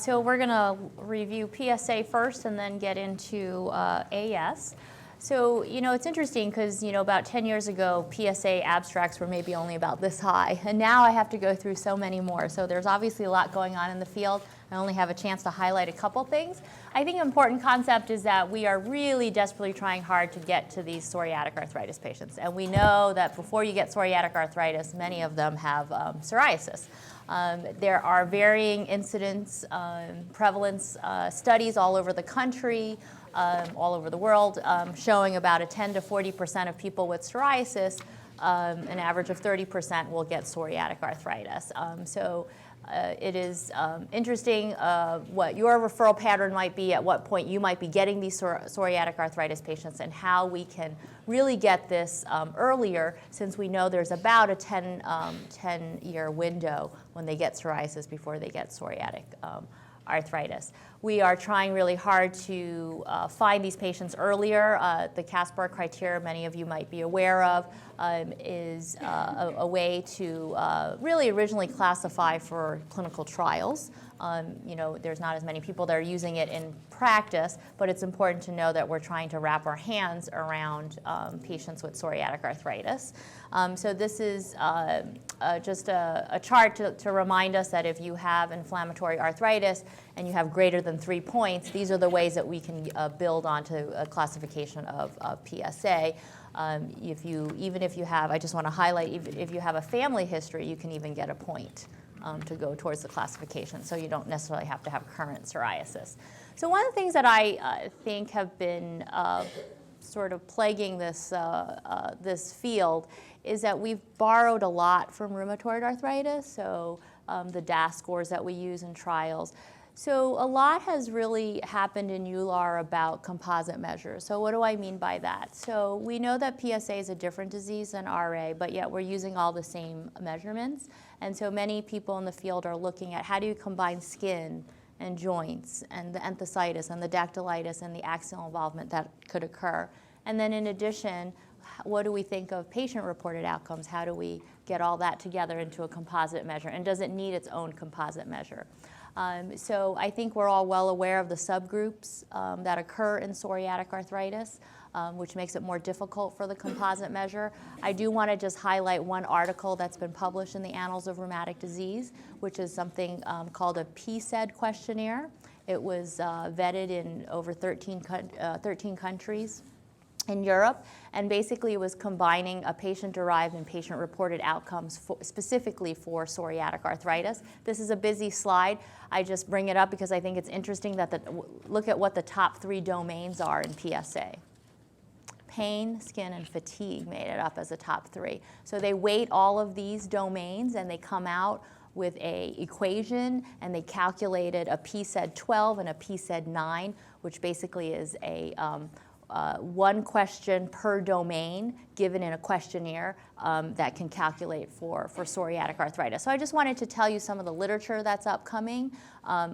So we're going to review PSA first and then get into AS. So, it's interesting because, about 10 years ago, PSA abstracts were maybe only about this high. And now I have to go through so many more. So there's obviously a lot going on in the field. I only have a chance to highlight a couple things. I think an important concept is that we are really desperately trying hard to get to these psoriatic arthritis patients. And we know that before you get psoriatic arthritis, many of them have psoriasis. There are varying incidence, prevalence studies all over the country, all over the world, showing about a 10 to 40% of people with psoriasis, an average of 30% will get psoriatic arthritis. It is interesting what your referral pattern might be, at what point you might be getting these psoriatic arthritis patients, and how we can really get this earlier, since we know there's about a 10-year window when they get psoriasis before they get psoriatic arthritis. We are trying really hard to find these patients earlier. The CASPAR Criteria, many of you might be aware of, is a way to really originally classify for clinical trials. There's not as many people that are using it in practice, but it's important to know that we're trying to wrap our hands around patients with psoriatic arthritis. So this is just a chart to remind us that if you have inflammatory arthritis and you have greater than 3 points, these are the ways that we can build onto a classification of PSA. Even if you have, I just want to highlight, if you have a family history, you can even get a point to go towards the classification, so you don't necessarily have to have current psoriasis. So one of the things that I think have been sort of plaguing this field is that we've borrowed a lot from rheumatoid arthritis, so the DAS scores that we use in trials. So a lot has really happened in EULAR about composite measures. So what do I mean by that? So we know that PSA is a different disease than RA, but yet we're using all the same measurements. And so many people in the field are looking at how do you combine skin and joints and the enthesitis and the dactylitis and the axial involvement that could occur. And then in addition, what do we think of patient-reported outcomes? How do we get all that together into a composite measure? And does it need its own composite measure? So I think we're all well aware of the subgroups that occur in psoriatic arthritis, which makes it more difficult for the composite measure. I do want to just highlight one article that's been published in the Annals of Rheumatic Disease, which is something called a PSED questionnaire. It was vetted in over 13 countries in Europe, and basically it was combining a patient-derived and patient-reported outcomes specifically for psoriatic arthritis. This is a busy slide. I just bring it up because I think it's interesting that look at what the top 3 domains are in PSA. Pain, skin, and fatigue made it up as the top 3. So they weight all of these domains and they come out with an equation, and they calculated a PSED 12 and a PSED 9, which basically is a one question per domain given in a questionnaire that can calculate for psoriatic arthritis. So I just wanted to tell you some of the literature that's upcoming,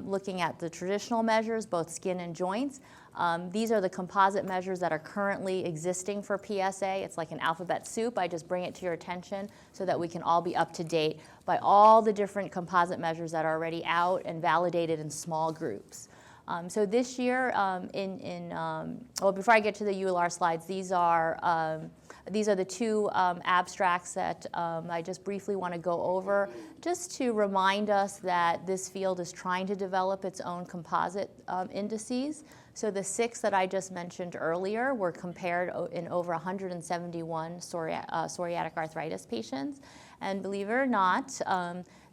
looking at the traditional measures, both skin and joints. These are the composite measures that are currently existing for PSA. It's like an alphabet soup. I just bring it to your attention so that we can all be up to date by all the different composite measures that are already out and validated in small groups. So this year, well, before I get to the EULAR slides, these are the 2 abstracts that I just briefly want to go over, just to remind us that this field is trying to develop its own composite indices. So the 6 that I just mentioned earlier were compared in over 171 psoriatic arthritis patients, and believe it or not,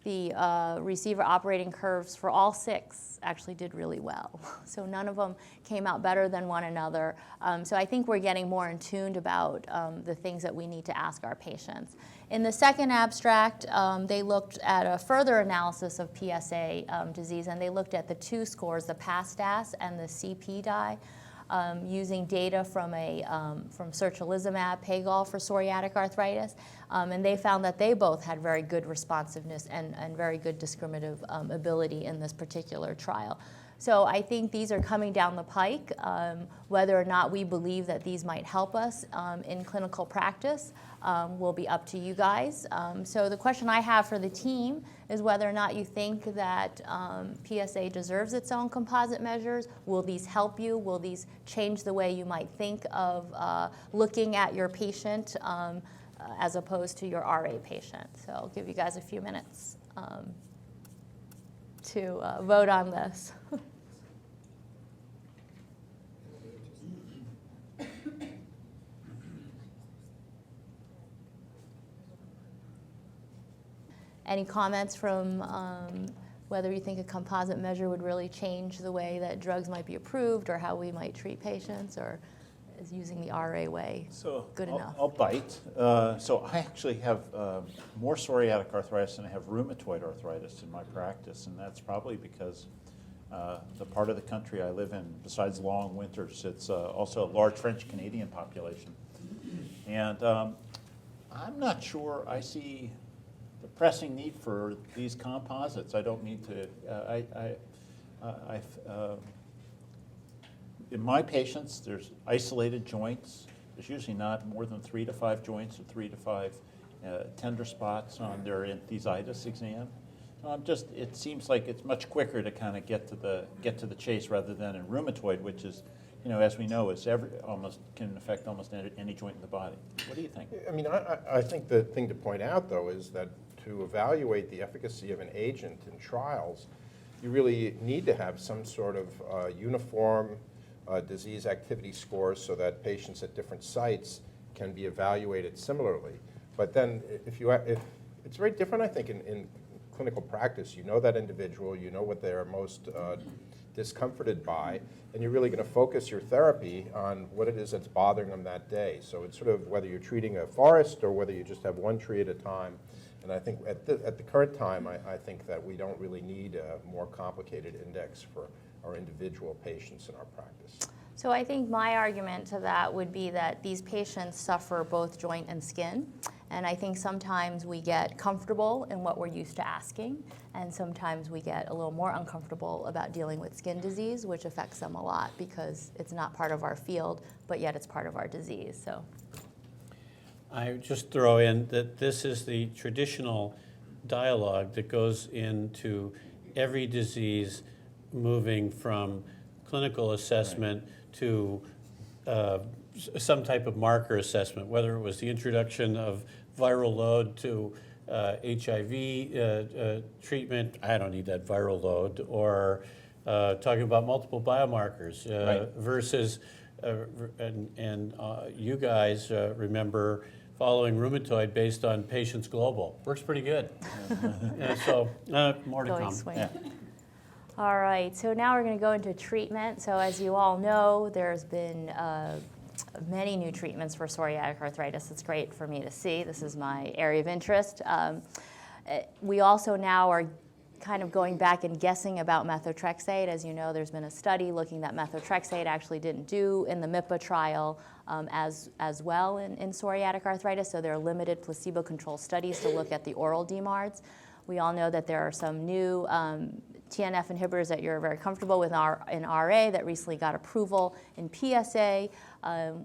the receiver operating curves for all 6 actually did really well. So none of them came out better than one another. So I think we're getting more in tuned about the things that we need to ask our patients. In the second abstract, they looked at a further analysis of PSA disease, and they looked at the 2 scores, the PASDAS and the CPDI, using data from Sertolizumab, Pagol for psoriatic arthritis, and they found that they both had very good responsiveness and very good discriminative ability in this particular trial. So I think these are coming down the pike. Whether or not we believe that these might help us in clinical practice will be up to you guys. So the question I have for the team is whether or not you think that PSA deserves its own composite measures. Will these help you? Will these change the way you might think of looking at your patient as opposed to your RA patient? So I'll give you guys a few minutes to vote on this. Any comments from whether you think a composite measure would really change the way that drugs might be approved or how we might treat patients, or is using the RA way good enough? I'll bite. So I actually have more psoriatic arthritis than I have rheumatoid arthritis in my practice, and that's probably because the part of the country I live in, besides long winters, it's also a large French-Canadian population. And I'm not sure I see the pressing need for these composites. I don't mean to, in my patients, there's isolated joints. There's usually not more than 3 to 5 joints or 3 to 5 tender spots on their entheseal exam. It seems like it's much quicker to kind of get to the chase rather than in rheumatoid, which is, as we know, is almost can affect almost any joint in the body. What do you think? I mean, I think the thing to point out, though, is that to evaluate the efficacy of an agent in trials, you really need to have some sort of uniform disease activity scores so that patients at different sites can be evaluated similarly. But then if it's very different, I think, in clinical practice. You know that individual, you know what they're most discomforted by, and you're really going to focus your therapy on what it is that's bothering them that day. So it's sort of whether you're treating a forest or whether you just have one tree at a time. And I think at the current time, I think that we don't really need a more complicated index for our individual patients in our practice. So I think my argument to that would be that these patients suffer both joint and skin. And I think sometimes we get comfortable in what we're used to asking, and sometimes we get a little more uncomfortable about dealing with skin disease, which affects them a lot because it's not part of our field, but yet it's part of our disease. So I just throw in that this is the traditional dialogue that goes into every disease, moving from clinical assessment to some type of marker assessment, whether it was the introduction of viral load to HIV treatment, I don't need that viral load, or talking about multiple biomarkers versus, you guys remember following rheumatoid based on Patients Global. Works pretty good. So more to come. Yeah. All right, so now we're going to go into treatment. So as you all know, there's been many new treatments for psoriatic arthritis. It's great for me to see. This is my area of interest. We also now are kind of going back and guessing about methotrexate. As you know, there's been a study looking that methotrexate actually didn't do in the MIPA trial as well in psoriatic arthritis. So there are limited placebo-controlled studies to look at the oral DMARDs. We all know that there are some new TNF inhibitors that you're very comfortable with in RA that recently got approval in PSA.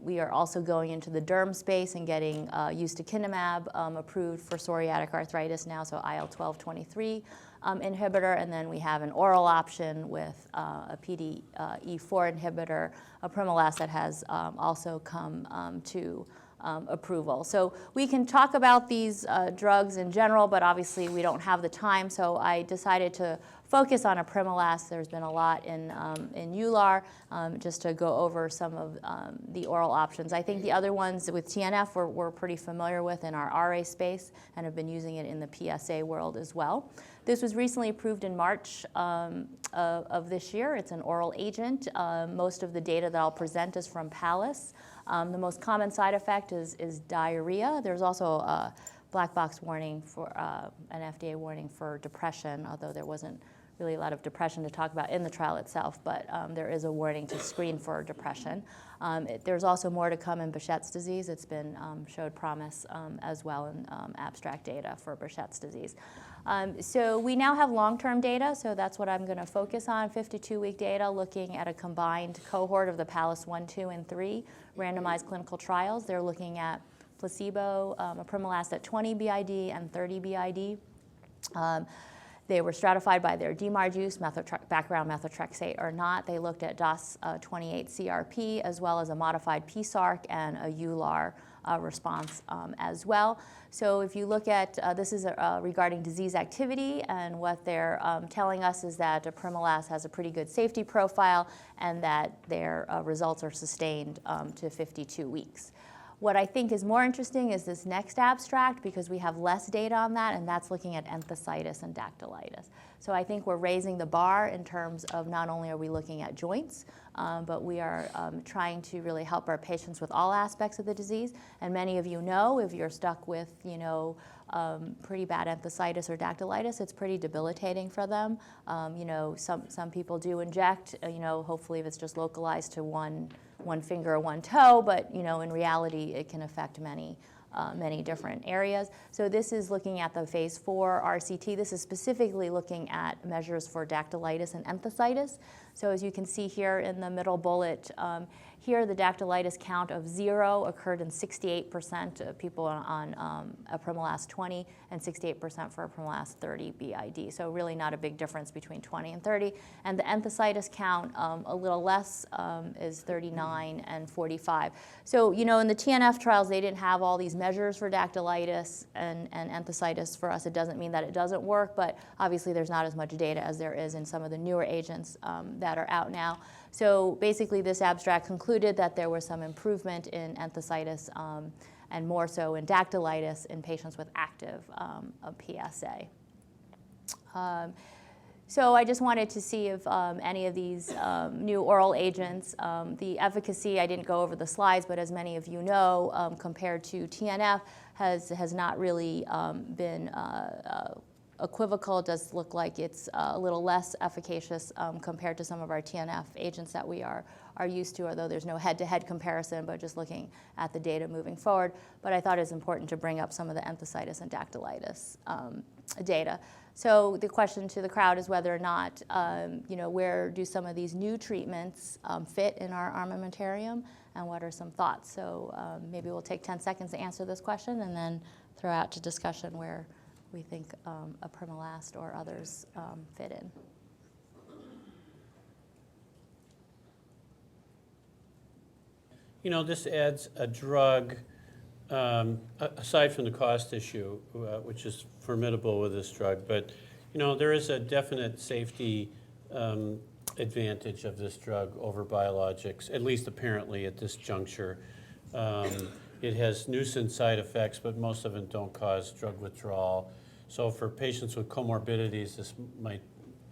We are also going into the derm space and getting ustekinumab approved for psoriatic arthritis now, so IL-12/23 inhibitor, and then we have an oral option with a PDE4 inhibitor, apremilast, that has also come to approval. So we can talk about these drugs in general, but obviously we don't have the time, so I decided to focus on apremilast. There's been a lot in EULAR, just to go over some of the oral options. I think the other ones with TNF we're pretty familiar with in our RA space and have been using it in the PSA world as well. This was recently approved in March of this year. It's an oral agent. Most of the data that I'll present is from PALIS. The most common side effect is diarrhea. There's also a black box warning for an FDA warning for depression, although there wasn't really a lot of depression to talk about in the trial itself, but there is a warning to screen for depression. There's also more to come in Behçet's disease. It's been showed promise as well in abstract data for Behçet's disease. So we now have long-term data, so that's what I'm going to focus on, 52-week data looking at a combined cohort of the PALLAS 1, 2, and 3 randomized clinical trials. They're looking at placebo, apremilast at 20 BID and 30 BID. They were stratified by their DMARD use, background methotrexate or not. They looked at DOS-28 CRP as well as a modified PSARC and a EULAR response as well. So if you look at, this is regarding disease activity, and what they're telling us is that apremilast has a pretty good safety profile and that their results are sustained to 52 weeks. What I think is more interesting is this next abstract, because we have less data on that, and that's looking at enthesitis and dactylitis. So I think we're raising the bar in terms of not only are we looking at joints, but we are trying to really help our patients with all aspects of the disease. And many of you know, if you're stuck with, pretty bad enthesitis or dactylitis, it's pretty debilitating for them. Some people do inject, hopefully if it's just localized to one finger or one toe, but in reality it can affect many different areas. So this is looking at the phase 4 RCT. This is specifically looking at measures for dactylitis and enthesitis. So as you can see here in the middle bullet, here the dactylitis count of 0 occurred in 68% of people on apremilast 20 and 68% for apremilast 30 BID. So really not a big difference between 20 and 30. And the enthesitis count, a little less, is 39 and 45. So, in the TNF trials, they didn't have all these measures for dactylitis and enthesitis. For us, it doesn't mean that it doesn't work, but obviously there's not as much data as there is in some of the newer agents that are out now. So basically this abstract concluded that there was some improvement in enthesitis and more so in dactylitis in patients with active PSA. So I just wanted to see if any of these new oral agents, the efficacy, I didn't go over the slides, but as many of you know, compared to TNF, has not really been equivocal. It does look like it's a little less efficacious compared to some of our TNF agents that we are used to, although there's no head-to-head comparison, but just looking at the data moving forward. But I thought it was important to bring up some of the enthesitis and dactylitis data. So the question to the crowd is whether or not, where do some of these new treatments fit in our armamentarium, and what are some thoughts? So maybe we'll take 10 seconds to answer this question and then throw out to discussion where we think apremilast or others fit in. This adds a drug, aside from the cost issue, which is formidable with this drug, but there is a definite safety advantage of this drug over biologics, at least apparently at this juncture. It has nuisance side effects, but most of them don't cause drug withdrawal. So for patients with comorbidities, this might,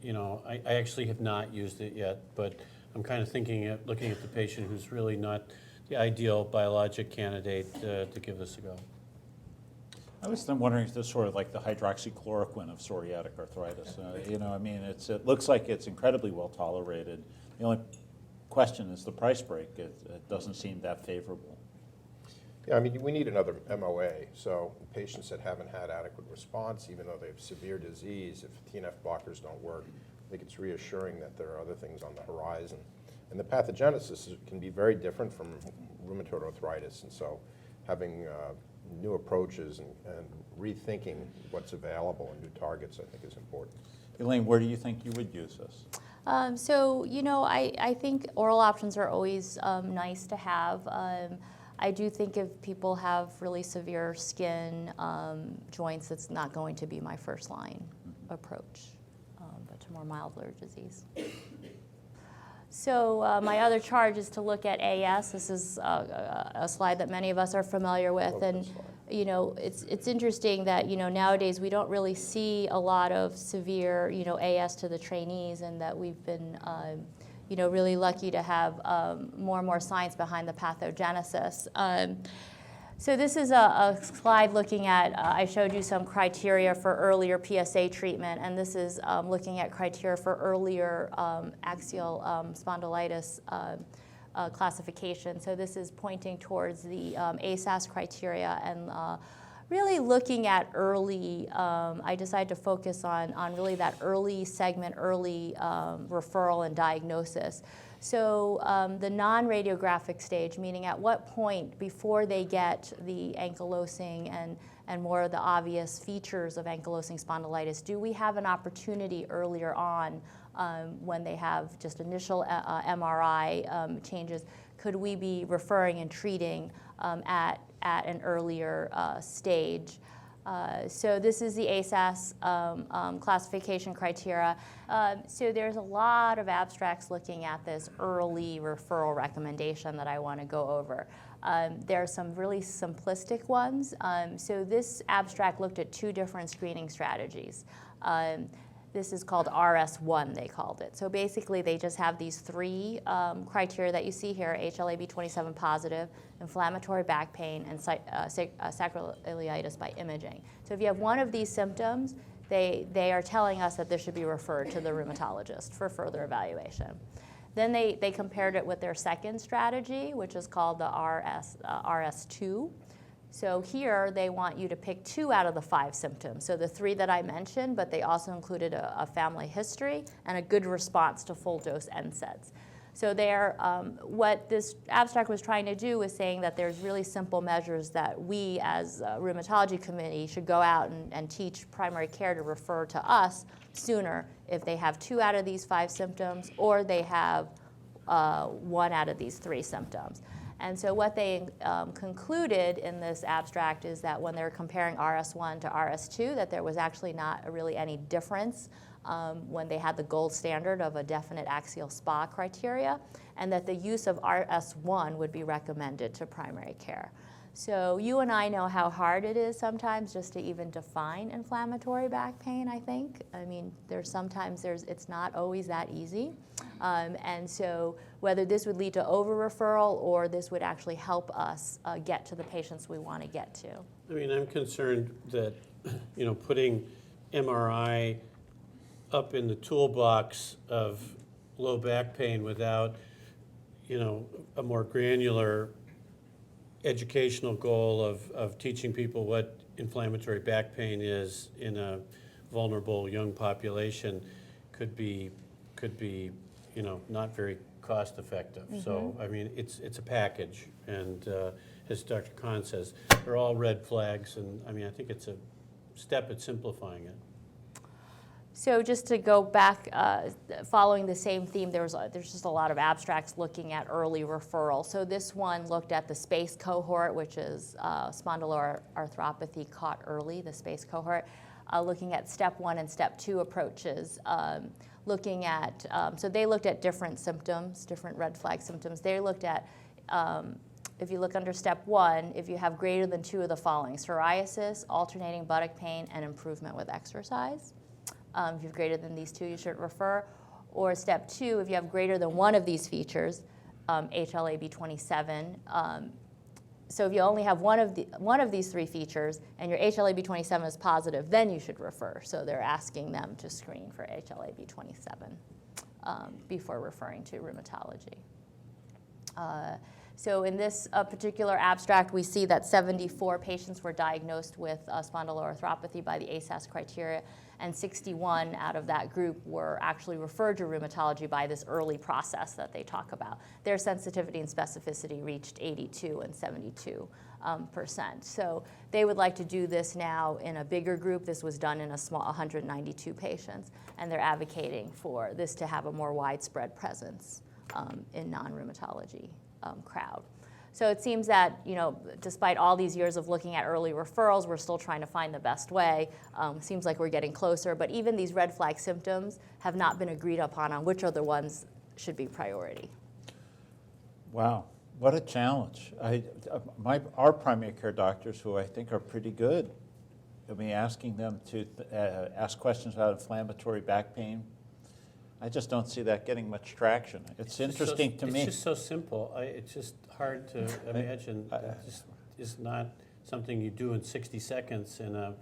I actually have not used it yet, but I'm kind of looking at the patient who's really not the ideal biologic candidate to give this a go. I was then wondering if this is sort of like the hydroxychloroquine of psoriatic arthritis. It looks like it's incredibly well tolerated. The only question is the price break. It doesn't seem that favorable. Yeah, we need another MOA. So patients that haven't had adequate response, even though they have severe disease, if TNF blockers don't work, I think it's reassuring that there are other things on the horizon. And the pathogenesis can be very different from rheumatoid arthritis. And so having new approaches and rethinking what's available and new targets, I think, is important. Elaine, where do you think you would use this? I think oral options are always nice to have. I do think if people have really severe skin joints, it's not going to be my first line approach, but to more milder disease. So my other charge is to look at AS. This is a slide that many of us are familiar with, and it's interesting that nowadays we don't really see a lot of severe AS to the trainees, and that we've been really lucky to have more and more science behind the pathogenesis. So this is a slide looking at, I showed you some criteria for earlier PSA treatment, and this is looking at criteria for earlier axial spondylitis classification. So this is pointing towards the ASAS criteria, and really looking at early, I decided to focus on really that early segment, early referral and diagnosis. So the non-radiographic stage, meaning at what point before they get the ankylosing and more of the obvious features of ankylosing spondylitis, do we have an opportunity earlier on when they have just initial MRI changes? Could we be referring and treating at an earlier stage? So this is the ASAS classification criteria. So there's a lot of abstracts looking at this early referral recommendation that I want to go over. There are some really simplistic ones. So this abstract looked at 2 different screening strategies. This is called RS1, they called it. So basically, they just have these 3 criteria that you see here: HLA-B27 positive, inflammatory back pain, and sacroiliitis by imaging. So if you have one of these symptoms, they are telling us that this should be referred to the rheumatologist for further evaluation. Then they compared it with their second strategy, which is called the RS2. So here, they want you to pick 2 out of the 5 symptoms. So the 3 that I mentioned, but they also included a family history and a good response to full-dose NSAIDs. So what this abstract was trying to do was saying that there's really simple measures that we as a rheumatology committee should go out and teach primary care to refer to us sooner if they have 2 out of these 5 symptoms or they have 1 out of these 3 symptoms. And so what they concluded in this abstract is that when they were comparing RS1 to RS2, that there was actually not really any difference when they had the gold standard of a definite axial SPA criteria, and that the use of RS1 would be recommended to primary care. So you and I know how hard it is sometimes just to even define inflammatory back pain, I think. I mean, it's not always that easy. And so whether this would lead to over-referral or this would actually help us get to the patients we want to get to. I mean, I'm concerned that, putting MRI up in the toolbox of low back pain without, a more granular educational goal of teaching people what inflammatory back pain is in a vulnerable young population could be not very cost effective. Mm-hmm. So I mean, it's a package, and as Dr. Kahn says, they're all red flags, and I mean, I think it's a step at simplifying it. So just to go back, following the same theme, there's just a lot of abstracts looking at early referral. So this one looked at the SPACE cohort, which is spondyloarthropathy caught early, the SPACE cohort, looking at step 1 and step 2 approaches, looking at, so they looked at different symptoms, different red flag symptoms. They looked at, if you look under step 1, if you have greater than 2 of the following: psoriasis, alternating buttock pain, and improvement with exercise. If you have greater than these 2, you should refer. Or step 2, if you have greater than 1 of these features, HLA-B27. So if you only have one of these 3 features and your HLA-B27 is positive, then you should refer. So they're asking them to screen for HLA-B27 before referring to rheumatology. So in this particular abstract, we see that 74 patients were diagnosed with spondyloarthropathy by the ASAS criteria, and 61 out of that group were actually referred to rheumatology by this early process that they talk about. Their sensitivity and specificity reached 82 and 72%. So they would like to do this now in a bigger group. This was done in a small 192 patients, and they're advocating for this to have a more widespread presence in non-rheumatology crowd. So it seems that, despite all these years of looking at early referrals, we're still trying to find the best way. Seems like we're getting closer, but even these red flag symptoms have not been agreed upon on which are the ones should be priority. Wow, what a challenge. Our primary care doctors, who I think are pretty good, I mean, asking them to ask questions about inflammatory back pain, I just don't see that getting much traction. It's interesting to me. It's just so simple. It's just hard to imagine. It just is not something you do in 60 seconds in a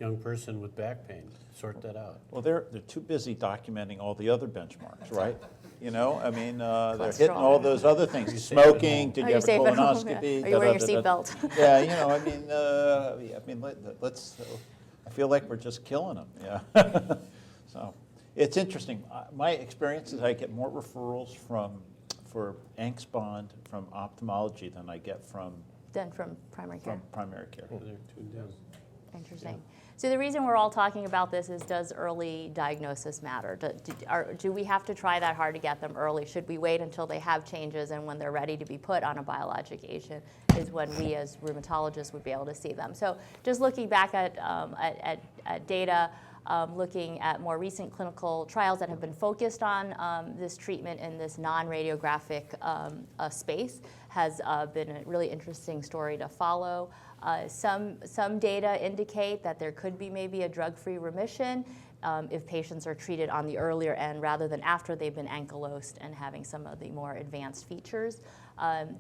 young person with back pain. Sort that out. Well, they're too busy documenting all the other benchmarks, right? You know, I mean, they're Cholesterol. hitting all those other things, smoking, to Are get you a safe at home? colonoscopy. Are you wearing your da-da-da-da. seatbelt? Yeah, you know, I mean, let's. I feel like we're just killing them. Yeah. So it's interesting. My experience is I get more referrals for Ankylosing from ophthalmology than I get from Then from primary care. primary care. They're tuned in. Interesting. So the reason we're all talking about this is, does early diagnosis matter? Do we have to try that hard to get them early? Should we wait until they have changes and when they're ready to be put on a biologic agent is when we as rheumatologists would be able to see them? So just looking back at data, looking at more recent clinical trials that have been focused on this treatment in this non-radiographic space has been a really interesting story to follow. Some data indicate that there could be maybe a drug-free remission if patients are treated on the earlier end rather than after they've been ankylosed and having some of the more advanced features.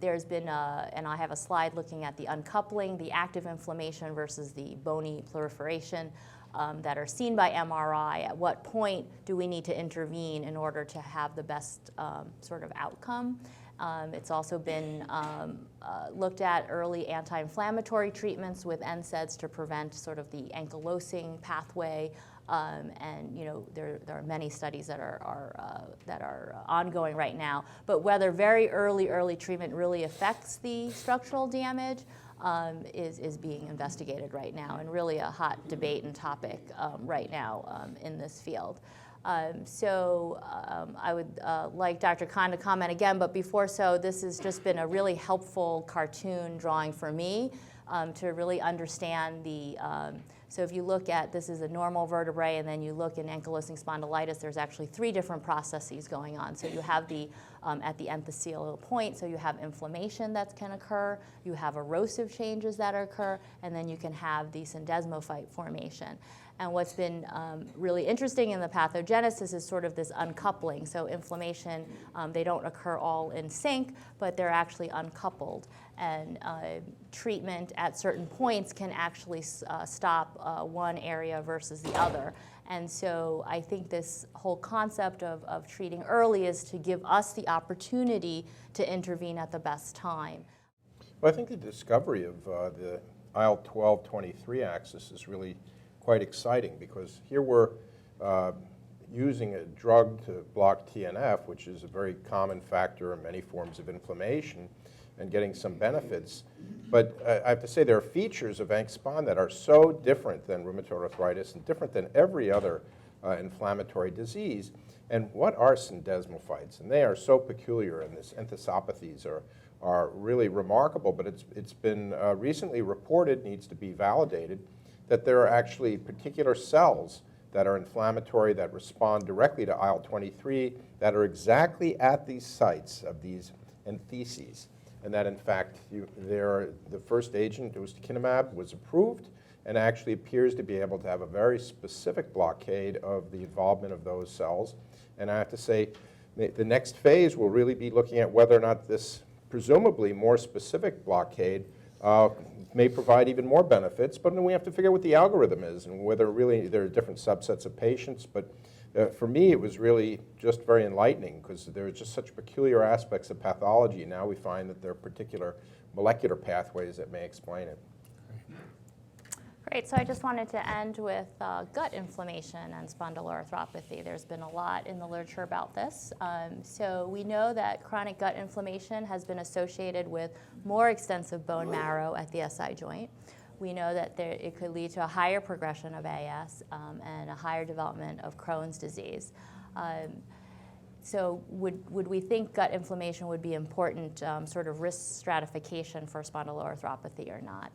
There's been, and I have a slide looking at the uncoupling, the active inflammation versus the bony proliferation that are seen by MRI. At what point do we need to intervene in order to have the best sort of outcome? It's also been looked at early anti-inflammatory treatments with NSAIDs to prevent sort of the ankylosing pathway, and you know there are many studies that are ongoing right now. But whether very early treatment really affects the structural damage is being investigated right now, and really a hot debate and topic right now in this field. I would like Dr. Khan to comment again, but before so, this has just been a really helpful cartoon drawing for me to really understand the, so if you look at, this is a normal vertebrae, and then you look in ankylosing spondylitis, there's actually 3 different processes going on. So you have the, at the entheseal point, so you have inflammation that can occur, you have erosive changes that occur, and then you can have the syndesmophyte formation. And what's been really interesting in the pathogenesis is sort of this uncoupling. So inflammation, they don't occur all in sync, but they're actually uncoupled. And treatment at certain points can actually stop one area versus the other. And so I think this whole concept of treating early is to give us the opportunity to intervene at the best time. Well, I think the discovery of the IL-12/23 axis is really quite exciting, because here we're using a drug to block TNF, which is a very common factor in many forms of inflammation, and getting some benefits. But I have to say there are features of Ankylosing that are so different than rheumatoid arthritis and different than every other inflammatory disease. And what are syndesmophytes? And they are so peculiar, and this enthesopathies are really remarkable, but it's been recently reported, needs to be validated, that there are actually particular cells that are inflammatory that respond directly to IL-23 that are exactly at these sites of these entheses. And that, in fact, the first agent, DISCRIMINATIVE, was approved and actually appears to be able to have a very specific blockade of the involvement of those cells. And I have to say, the next phase will really be looking at whether or not this presumably more specific blockade may provide even more benefits, but then we have to figure out what the algorithm is and whether really there are different subsets of patients. But for me, it was really just very enlightening, because there are just such peculiar aspects of pathology. Now we find that there are particular molecular pathways that may explain it. Great, so I just wanted to end with gut inflammation and spondyloarthropathy. There's been a lot in the literature about this. So we know that chronic gut inflammation has been associated with more extensive bone marrow at the SI joint. We know that it could lead to a higher progression of AS and a higher development of Crohn's disease. So would we think gut inflammation would be important sort of risk stratification for spondyloarthropathy or not?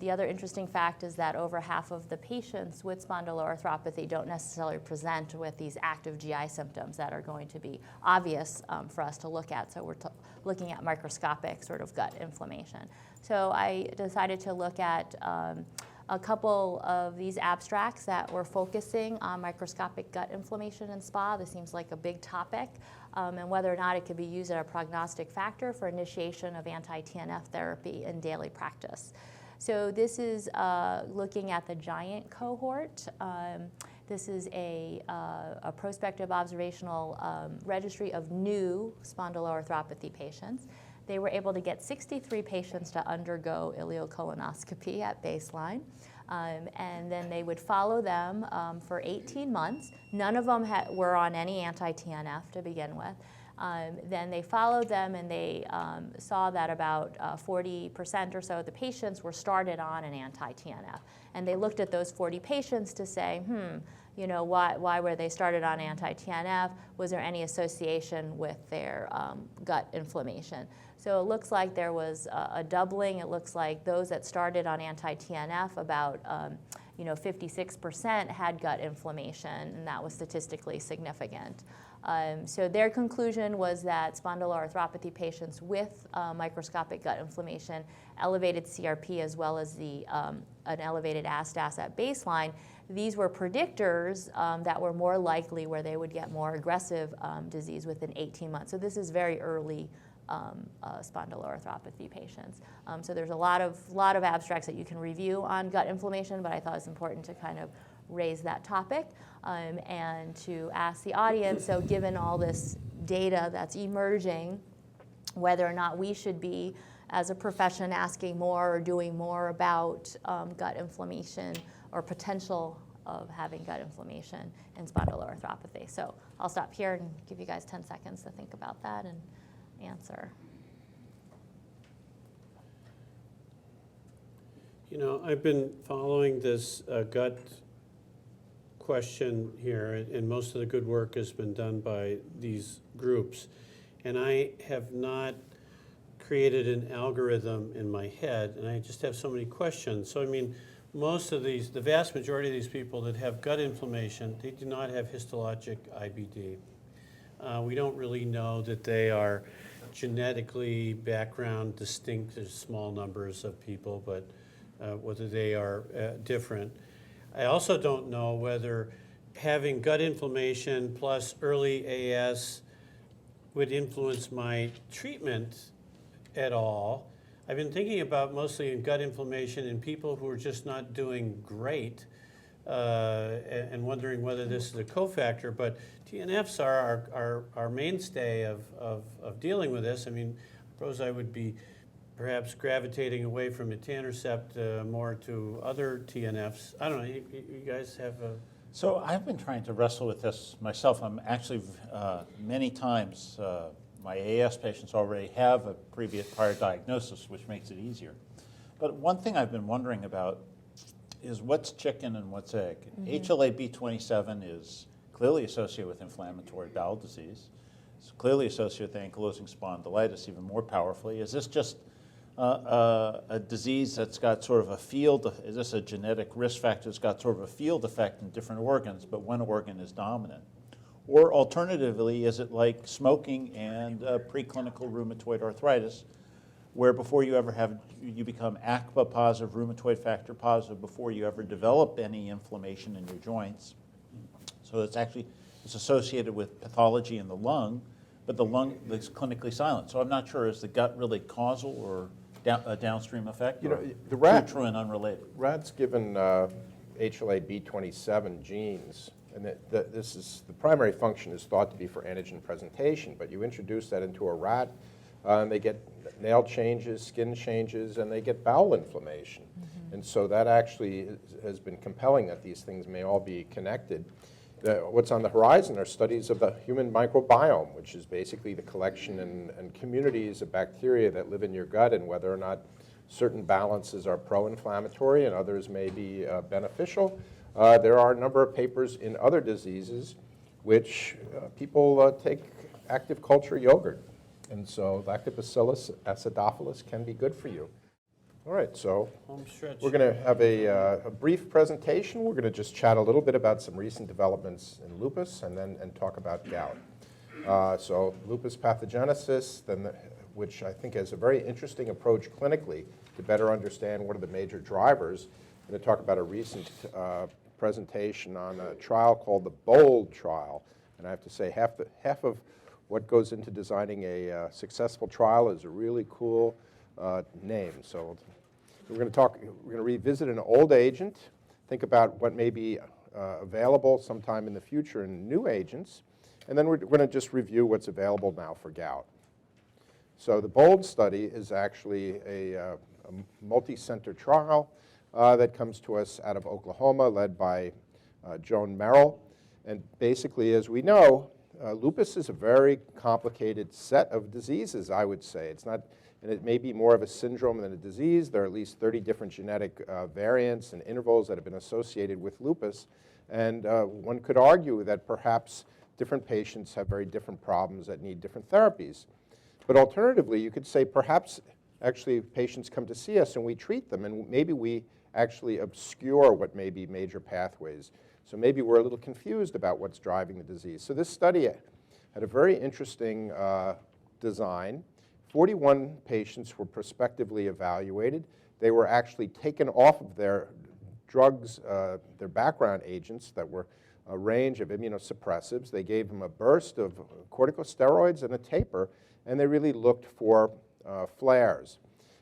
The other interesting fact is that over half of the patients with spondyloarthropathy don't necessarily present with these active GI symptoms that are going to be obvious for us to look at. So we're looking at microscopic sort of gut inflammation. So I decided to look at a couple of these abstracts that were focusing on microscopic gut inflammation in SPA. This seems like a big topic, and whether or not it could be used as a prognostic factor for initiation of anti-TNF therapy in daily practice. So this is looking at the GIANT cohort. This is a prospective observational registry of new spondyloarthropathy patients. They were able to get 63 patients to undergo ileocolonoscopy at baseline. And then they would follow them for 18 months. None of them were on any anti-TNF to begin with. Then they followed them, and they saw that about 40% or so of the patients were started on an anti-TNF. And they looked at those 40 patients to say, you know, why were they started on anti-TNF? Was there any association with their gut inflammation? So it looks like there was a doubling. It looks like those that started on anti-TNF, about 56% had gut inflammation, and that was statistically significant. So their conclusion was that spondyloarthropathy patients with microscopic gut inflammation, elevated CRP, as well as an elevated ASDAS at baseline, these were predictors that were more likely where they would get more aggressive disease within 18 months. So this is very early spondyloarthropathy patients. So there's a lot of abstracts that you can review on gut inflammation, but I thought it's important to kind of raise that topic and to ask the audience, so given all this data that's emerging, whether or not we should be, as a profession, asking more or doing more about gut inflammation or potential of having gut inflammation in spondyloarthropathy. So I'll stop here and give you guys 10 seconds to think about that and answer. You know, I've been following this gut question here, and most of the good work has been done by these groups. And I have not created an algorithm in my head, and I just have so many questions. So, I mean, most of these, the vast majority of these people that have gut inflammation, they do not have histologic IBD. We don't really know that they are genetically background distinct. There's small numbers of people, but whether they are different. I also don't know whether having gut inflammation plus early AS would influence my treatment at all. I've been thinking about mostly in gut inflammation in people who are just not doing great and wondering whether this is a cofactor, but TNFs are our mainstay of dealing with this. I mean, I suppose I would be perhaps gravitating away from etanercept more to other TNFs. I don't know, you guys have a... So I've been trying to wrestle with this myself. I'm actually, many times, my AS patients already have a prior diagnosis, which makes it easier. But one thing I've been wondering about is what's chicken and what's egg. HLA-B27 is clearly associated with inflammatory bowel disease. It's clearly associated with ankylosing spondylitis even more powerfully. Is this just a disease that's got sort of a field, is this a genetic risk factor that's got sort of a field effect in different organs, but one organ is dominant? Or alternatively, is it like smoking and preclinical rheumatoid arthritis, where before you ever you become ACPA positive, rheumatoid factor positive, before you ever develop any inflammation in your joints? So it's associated with pathology in the lung, but the lung is clinically silent. So I'm not sure, is the gut really causal or a downstream effect? You know, the rat, true and unrelated. Rats given HLA-B27 genes, and this is the primary function is thought to be for antigen presentation, but you introduce that into a rat, and they get nail changes, skin changes, and they get bowel inflammation. And so that actually has been compelling that these things may all be connected. What's on the horizon are studies of the human microbiome, which is basically the collection and communities of bacteria that live in your gut, and whether or not certain balances are pro-inflammatory and others may be beneficial. There are a number of papers in other diseases which people take active culture yogurt. And so Lactobacillus acidophilus can be good for you. All right, so we're going to have a brief presentation. We're going to just chat a little bit about some recent developments in lupus and talk about gout. So lupus pathogenesis, which I think is a very interesting approach clinically to better understand what are the major drivers. I'm going to talk about a recent presentation on a trial called the BOLD trial. And I have to say half of what goes into designing a successful trial is a really cool name. So we're going to revisit an old agent, think about what may be available sometime in the future in new agents. And then we're going to just review what's available now for gout. So the BOLD study is actually a multi-center trial that comes to us out of Oklahoma, led by Joan Merrill. And basically, as we know, lupus is a very complicated set of diseases, I would say. It's not, and it may be more of a syndrome than a disease. There are at least 30 different genetic variants and intervals that have been associated with lupus. And one could argue that perhaps different patients have very different problems that need different therapies. But alternatively, you could say perhaps actually patients come to see us and we treat them, and maybe we actually obscure what may be major pathways. So maybe we're a little confused about what's driving the disease. So this study had a very interesting design. 41 patients were prospectively evaluated. They were actually taken off of their drugs, their background agents that were a range of immunosuppressives. They gave them a burst of corticosteroids and a taper, and they really looked for flares.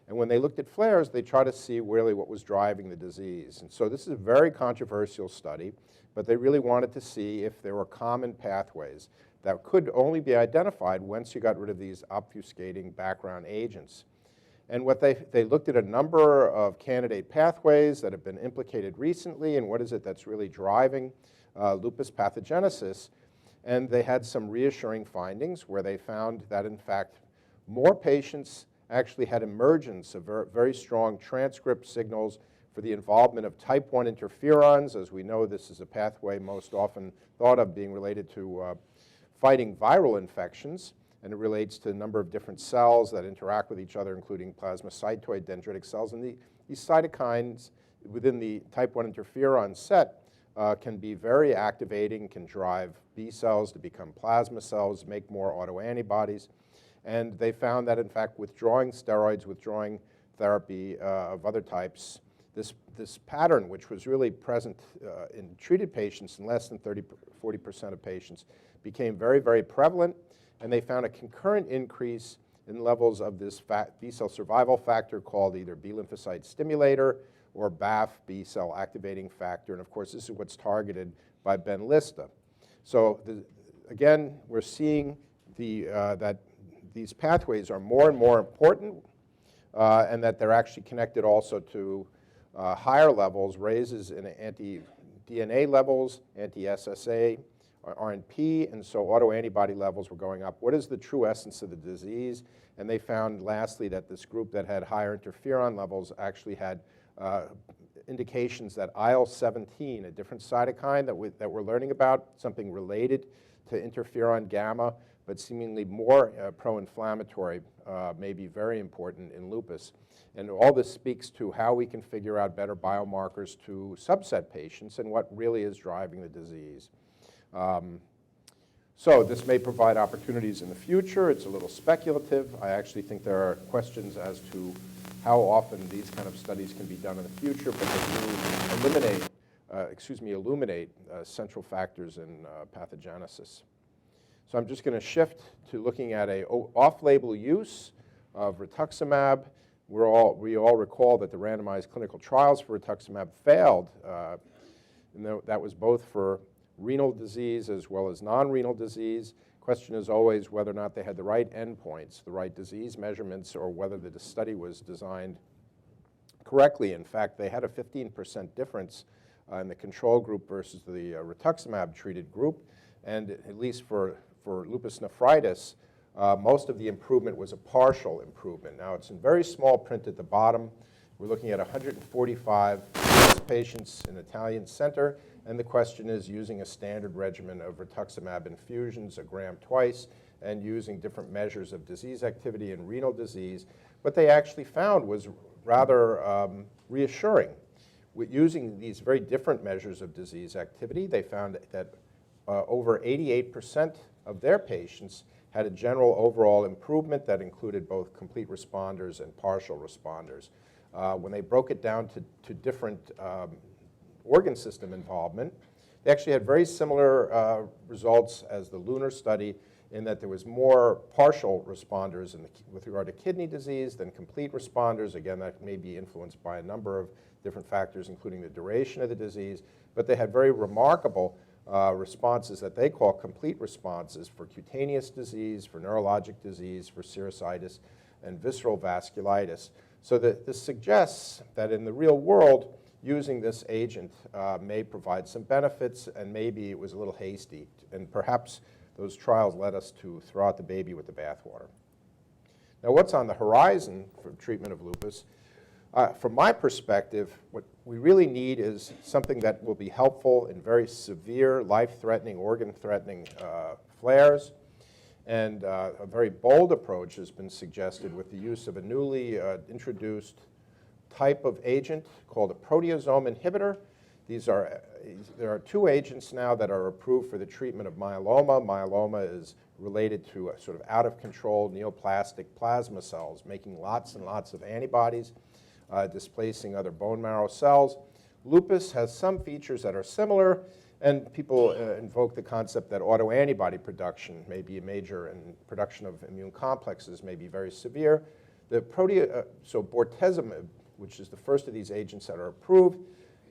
And when they looked at flares, they tried to see really what was driving the disease. And so this is a very controversial study, but they really wanted to see if there were common pathways that could only be identified once you got rid of these obfuscating background agents. And what they looked at a number of candidate pathways that have been implicated recently, and what is it that's really driving lupus pathogenesis. And they had some reassuring findings where they found that, in fact, more patients actually had emergence of very strong transcript signals for the involvement of type 1 interferons. As we know, this is a pathway most often thought of being related to fighting viral infections, and it relates to a number of different cells that interact with each other, including plasmacytoid dendritic cells. And these cytokines within the type 1 interferon set can be very activating, can drive B cells to become plasma cells, make more autoantibodies. And they found that, in fact, withdrawing steroids, withdrawing therapy of other types, this pattern, which was really present in treated patients in less than 40% of patients, became very, very prevalent. And they found a concurrent increase in levels of this B cell survival factor called either B lymphocyte stimulator or BAFF, B cell activating factor. And of course, this is what's targeted by Benlysta. So again, we're seeing that these pathways are more and more important, and that they're actually connected also to higher levels, raises in anti-DNA levels, anti-SSA, RNP, and so autoantibody levels were going up. What is the true essence of the disease? And they found, lastly, that this group that had higher interferon levels actually had indications that IL-17, a different cytokine that we're learning about, something related to interferon gamma, but seemingly more pro-inflammatory, may be very important in lupus. And all this speaks to how we can figure out better biomarkers to subset patients and what really is driving the disease. So this may provide opportunities in the future. It's a little speculative. I actually think there are questions as to how often these kind of studies can be done in the future, but they do illuminate central factors in pathogenesis. So I'm just going to shift to looking at a off-label use of rituximab. We all recall that the randomized clinical trials for rituximab failed. And that was both for renal disease as well as non-renal disease. Question is always whether or not they had the right endpoints, the right disease measurements, or whether the study was designed correctly. In fact, they had a 15% difference in the control group versus the rituximab-treated group. And at least for lupus nephritis, most of the improvement was a partial improvement. Now, it's in very small print at the bottom. We're looking at 145 patients in Italian center. And the question is using a standard regimen of rituximab infusions, a gram twice, and using different measures of disease activity in renal disease. What they actually found was rather reassuring. With using these very different measures of disease activity, they found that over 88% of their patients had a general overall improvement that included both complete responders and partial responders. When they broke it down to different organ system involvement, they actually had very similar results as the LUNAR study in that there was more partial responders with regard to kidney disease than complete responders. Again, that may be influenced by a number of different factors, including the duration of the disease. but they had very remarkable responses that they call complete responses for cutaneous disease, for neurologic disease, for serositis, and visceral vasculitis. So this suggests that in the real world, using this agent may provide some benefits, and maybe it was a little hasty. And perhaps those trials led us to throw out the baby with the bathwater. Now, what's on the horizon for treatment of lupus? From my perspective, what we really need is something that will be helpful in very severe, life-threatening, organ-threatening flares. And a very bold approach has been suggested with the use of a newly introduced type of agent called a proteasome inhibitor. There are two agents now that are approved for the treatment of myeloma. Myeloma is related to a sort of out-of-control neoplastic plasma cells, making lots and lots of antibodies, displacing other bone marrow cells. Lupus has some features that are similar, and people invoke the concept that autoantibody production may be major, and production of immune complexes may be very severe. So bortezomib, which is the first of these agents that are approved,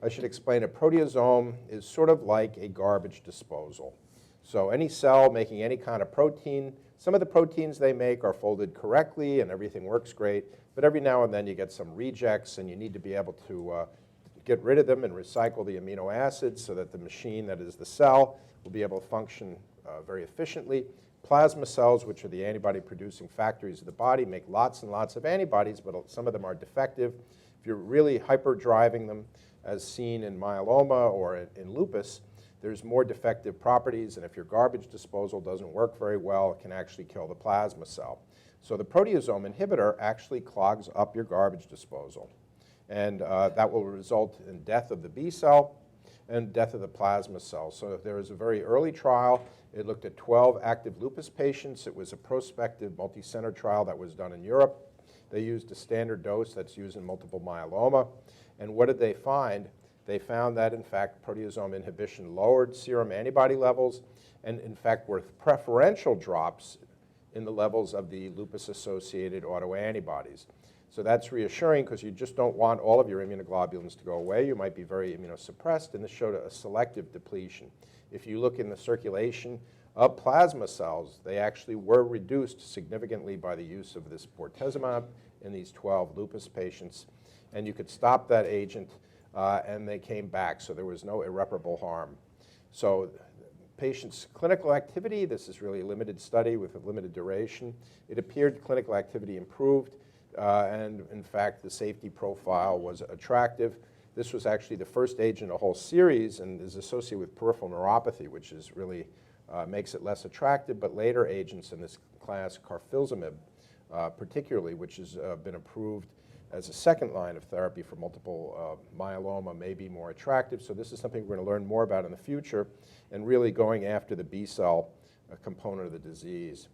I should explain a proteasome is sort of like a garbage disposal. So any cell making any kind of protein, some of the proteins they make are folded correctly and everything works great, but every now and then you get some rejects and you need to be able to get rid of them and recycle the amino acids so that the machine that is the cell will be able to function very efficiently. Plasma cells, which are the antibody-producing factories of the body, make lots and lots of antibodies, but some of them are defective. If you're really hyper-driving them, as seen in myeloma or in lupus, there's more defective properties, and if your garbage disposal doesn't work very well, it can actually kill the plasma cell. So the proteasome inhibitor actually clogs up your garbage disposal, and that will result in death of the B cell and death of the plasma cell. So there was a very early trial. It looked at 12 active lupus patients. It was a prospective multi-center trial that was done in Europe. They used a standard dose that's used in multiple myeloma. And what did they find? They found that, in fact, proteasome inhibition lowered serum antibody levels and, in fact, were preferential drops in the levels of the lupus-associated autoantibodies. So that's reassuring because you just don't want all of your immunoglobulins to go away. You might be very immunosuppressed, and this showed a selective depletion. If you look in the circulation of plasma cells, they actually were reduced significantly by the use of this bortezomib in these 12 lupus patients. And you could stop that agent, and they came back, so there was no irreparable harm. So patients' clinical activity, this is really a limited study with a limited duration. It appeared clinical activity improved, and in fact, the safety profile was attractive. This was actually the first agent in a whole series and is associated with peripheral neuropathy, which is really makes it less attractive, but later agents in this class, carfilzomib particularly, which has been approved as a second line of therapy for multiple myeloma, may be more attractive. So this is something we're going to learn more about in the future, and really going after the B cell component of the disease.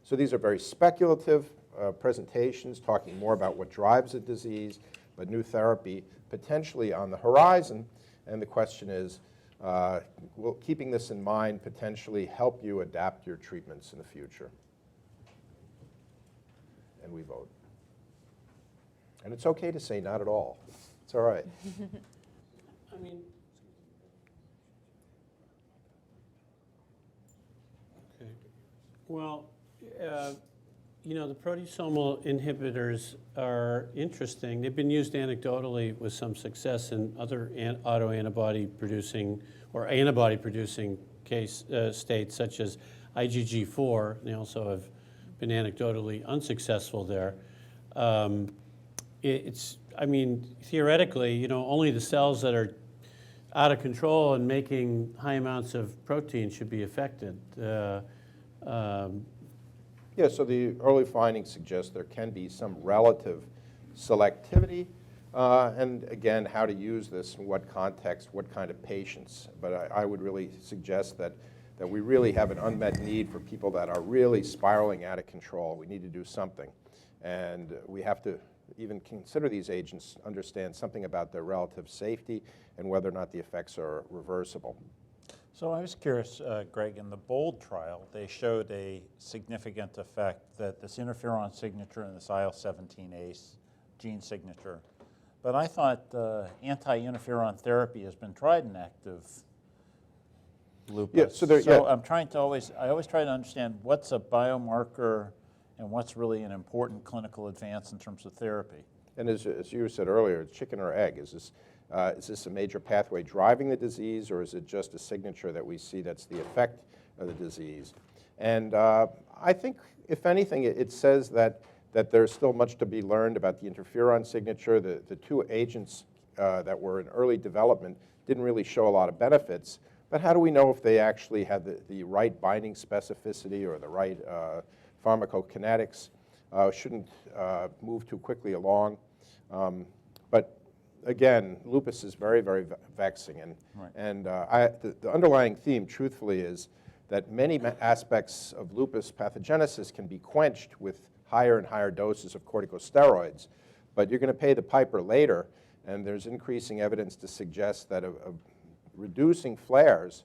So these are very speculative presentations, talking more about what drives the disease, but new therapy potentially on the horizon. And the question is, will keeping this in mind potentially help you adapt your treatments in the future? And we vote. And it's okay to say not at all. It's all right. I mean, okay. Well, the proteasomal inhibitors are interesting. They've been used anecdotally with some success in other autoantibody producing or antibody producing states such as IgG4. They also have been anecdotally unsuccessful there. Theoretically, only the cells that are out of control and making high amounts of protein should be affected. Yeah, so the early findings suggest there can be some relative selectivity, and again, how to use this, in what context, what kind of patients. But I would really suggest that we really have an unmet need for people that are really spiraling out of control. We need to do something. And we have to even consider these agents, understand something about their relative safety and whether or not the effects are reversible. So I was curious, Greg, in the BOLD trial, they showed a significant effect that this interferon signature and this IL-17A gene signature But I thought anti-interferon therapy has been tried in active lupus. Yeah, so I'm trying to I always try to understand what's a biomarker and what's really an important clinical advance in terms of therapy. And as you said earlier, it's chicken or egg. Is this a major pathway driving the disease, or is it just a signature that we see that's the effect of the disease? And I think, if anything, it says that there's still much to be learned about the interferon signature. The two agents that were in early development didn't really show a lot of benefits. But how do we know if they actually had the right binding specificity or the right pharmacokinetics? Shouldn't move too quickly along. But again, lupus is very, very vexing. And the underlying theme, truthfully, is that many aspects of lupus pathogenesis can be quenched with higher and higher doses of corticosteroids. But you're going to pay the piper later, and there's increasing evidence to suggest that reducing flares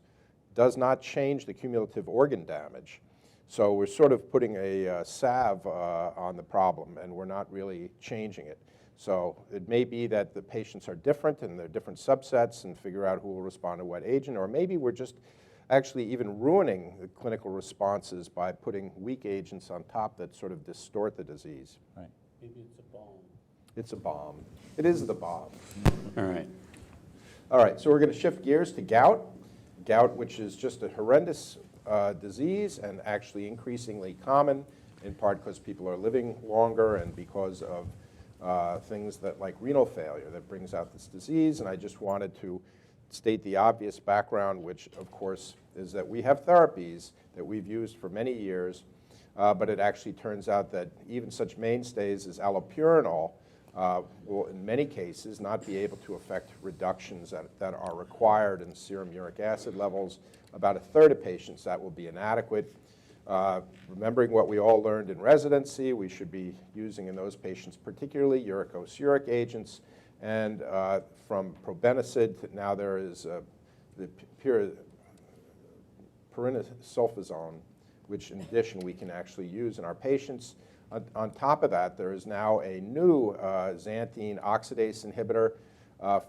does not change the cumulative organ damage. So we're sort of putting a salve on the problem, and we're not really changing it. So it may be that the patients are different and they're different subsets and figure out who will respond to what agent, or maybe we're just actually even ruining the clinical responses by putting weak agents on top that sort of distort the disease. Right. Maybe it's a bomb. It's a bomb. It is the bomb. All right. All right, so we're going to shift gears to gout. Gout, which is just a horrendous disease and actually increasingly common, in part because people are living longer and because of things that like renal failure that brings out this disease. And I just wanted to state the obvious background, which of course is that we have therapies that we've used for many years, but it actually turns out that even such mainstays as allopurinol will in many cases not be able to affect reductions that are required in serum uric acid levels. About a third of patients that will be inadequate. Remembering what we all learned in residency, we should be using in those patients particularly uricosuric agents, and from probenecid to now there is the pyridosulfazone, which in addition we can actually use in our patients. On top of that, there is now a new xanthine oxidase inhibitor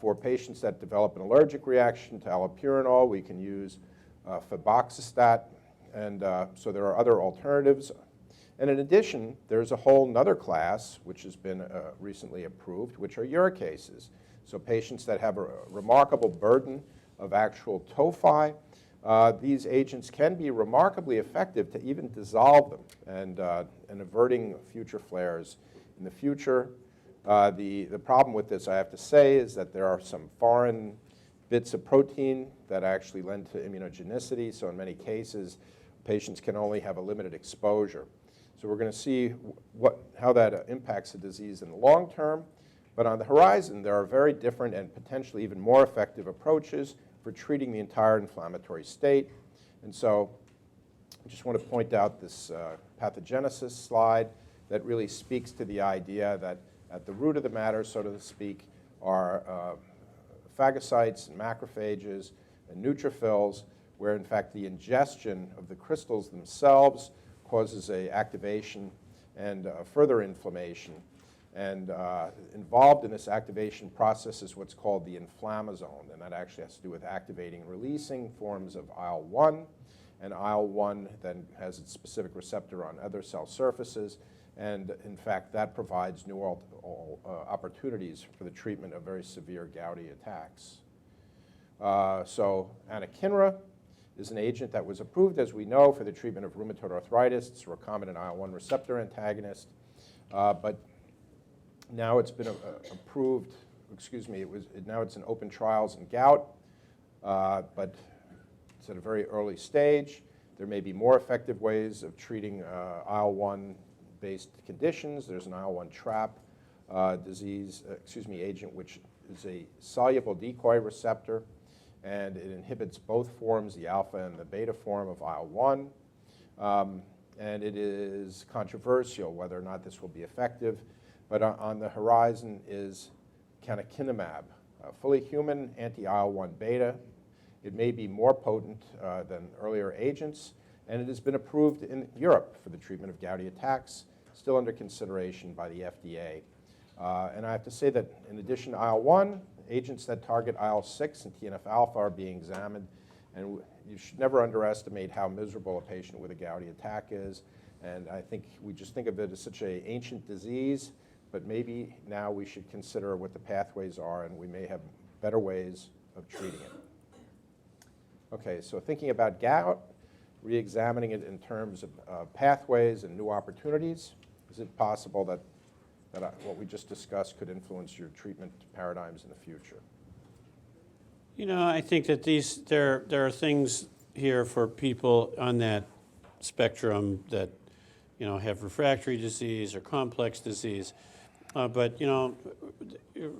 for patients that develop an allergic reaction to allopurinol. We can use febuxostat, and so there are other alternatives. And in addition, there's a whole nother class which has been recently approved, which are uricases. So patients that have a remarkable burden of actual tophi, these agents can be remarkably effective to even dissolve them and averting future flares in the future. The problem with this, I have to say, is that there are some foreign bits of protein that actually lend to immunogenicity. So in many cases, patients can only have a limited exposure. So we're going to see how that impacts the disease in the long term. But on the horizon, there are very different and potentially even more effective approaches for treating the entire inflammatory state. And so I just want to point out this pathogenesis slide that really speaks to the idea that at the root of the matter, so to speak, are phagocytes and macrophages and neutrophils, where in fact the ingestion of the crystals themselves causes an activation and further inflammation. And involved in this activation process is what's called the inflammasome, and that actually has to do with activating and releasing forms of IL-1, and IL-1 then has its specific receptor on other cell surfaces, and in fact that provides new opportunities for the treatment of very severe gouty attacks. So anakinra is an agent that was approved, as we know, for the treatment of rheumatoid arthritis. It's a recombinant IL-1 receptor antagonist, but now it's been approved, now it's in open trials in gout, but it's at a very early stage. There may be more effective ways of treating IL-1 based conditions. There's an IL-1 trap agent, which is a soluble decoy receptor, and it inhibits both forms, the alpha and the beta form of IL-1. And it is controversial whether or not this will be effective. But on the horizon is canakinumab, a fully human anti-IL-1 beta. It may be more potent than earlier agents, and it has been approved in Europe for the treatment of gouty attacks, still under consideration by the FDA. And I have to say that in addition to IL-1, agents that target IL-6 and TNF-alpha are being examined. And you should never underestimate how miserable a patient with a gouty attack is. And I think we just think of it as such an ancient disease, but maybe now we should consider what the pathways are, and we may have better ways of treating it. Okay, so thinking about gout, re-examining it in terms of pathways and new opportunities. Is it possible that what we just discussed could influence your treatment paradigms in the future? You know, I think that there are things here for people on that spectrum that, you know, have refractory disease or complex disease. But, you know,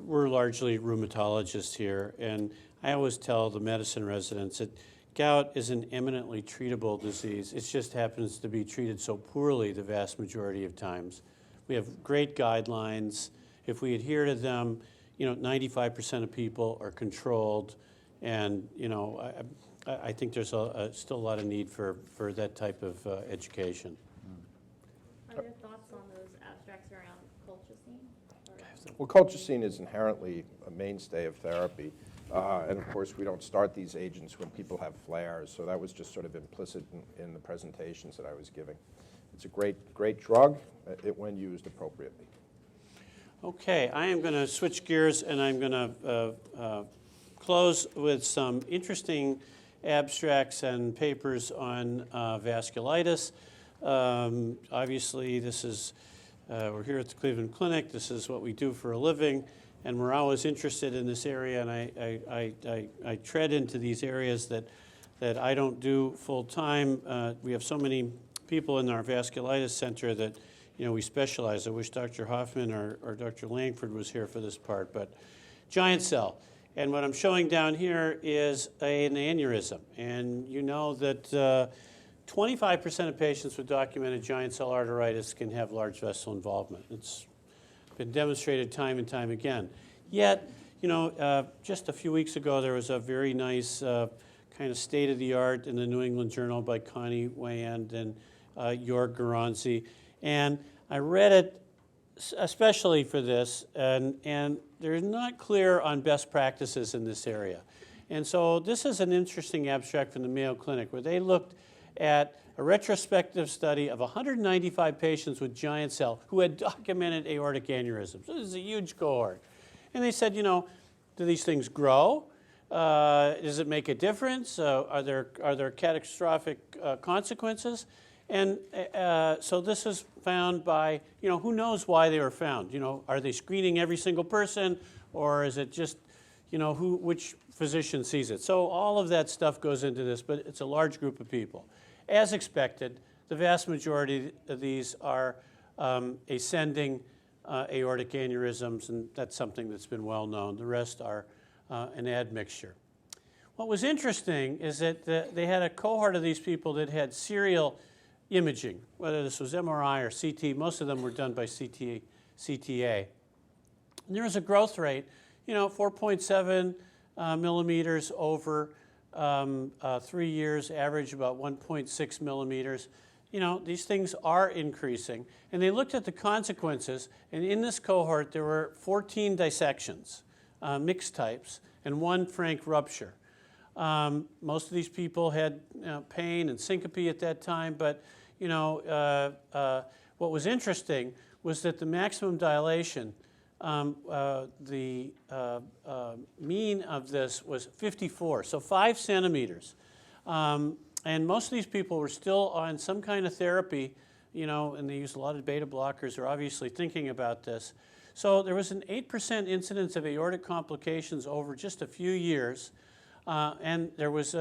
we're largely rheumatologists here, and I always tell the medicine residents that gout is an eminently treatable disease. It just happens to be treated so poorly the vast majority of times. We have great guidelines. If we adhere to them, you know, 95% of people are controlled, and, you know, I think there's still a lot of need for that type of education. Are there thoughts on those abstracts around colchicine? Well, colchicine is inherently a mainstay of therapy. And of course, we don't start these agents when people have flares, so that was just sort of implicit in the presentations that I was giving. It's a great drug when used appropriately. Okay, I am going to switch gears, and I'm going to close with some interesting abstracts and papers on vasculitis. Obviously, this is, we're here at the Cleveland Clinic. This is what we do for a living, and we're always interested in this area, and I tread into these areas that I don't do full time. We have so many people in our vasculitis center that, you know, we specialize. I wish Dr. Hoffman or Dr. Langford was here for this part, but giant cell. And what I'm showing down here is an aneurysm, and you know that 25% of patients with documented giant cell arteritis can have large vessel involvement. It's been demonstrated time and time again. Yet, you know, just a few weeks ago, there was a very nice kind of state-of-the-art in the New England Journal by Connie Wayand and Jorg Garanzi. And I read it especially for this, and they're not clear on best practices in this area. And so this is an interesting abstract from the Mayo Clinic where they looked at a retrospective study of 195 patients with giant cell who had documented aortic aneurysms. So this is a huge cohort. And they said, you know, do these things grow? Does it make a difference? Are there catastrophic consequences? And so this is found by, you know, who knows why they were found? You know, are they screening every single person, or is it just, you know, which physician sees it? So all of that stuff goes into this, but it's a large group of people. As expected, the vast majority of these are ascending aortic aneurysms, and that's something that's been well known. The rest are an admixture. What was interesting is that they had a cohort of these people that had serial imaging, whether this was MRI or CT. Most of them were done by CTA. And there was a growth rate, you know, 4.7 millimeters over 3 years, average about 1.6 millimeters. You know, these things are increasing. And they looked at the consequences, and in this cohort there were 14 dissections, mixed types, and 1 frank rupture. Most of these people had pain and syncope at that time, but you know, what was interesting was that the maximum dilation, the mean of this was 54, so 5 centimeters. And most of these people were still on some kind of therapy, you know, and they used a lot of beta blockers. They're obviously thinking about this. So there was an 8% incidence of aortic complications over just a few years. And there was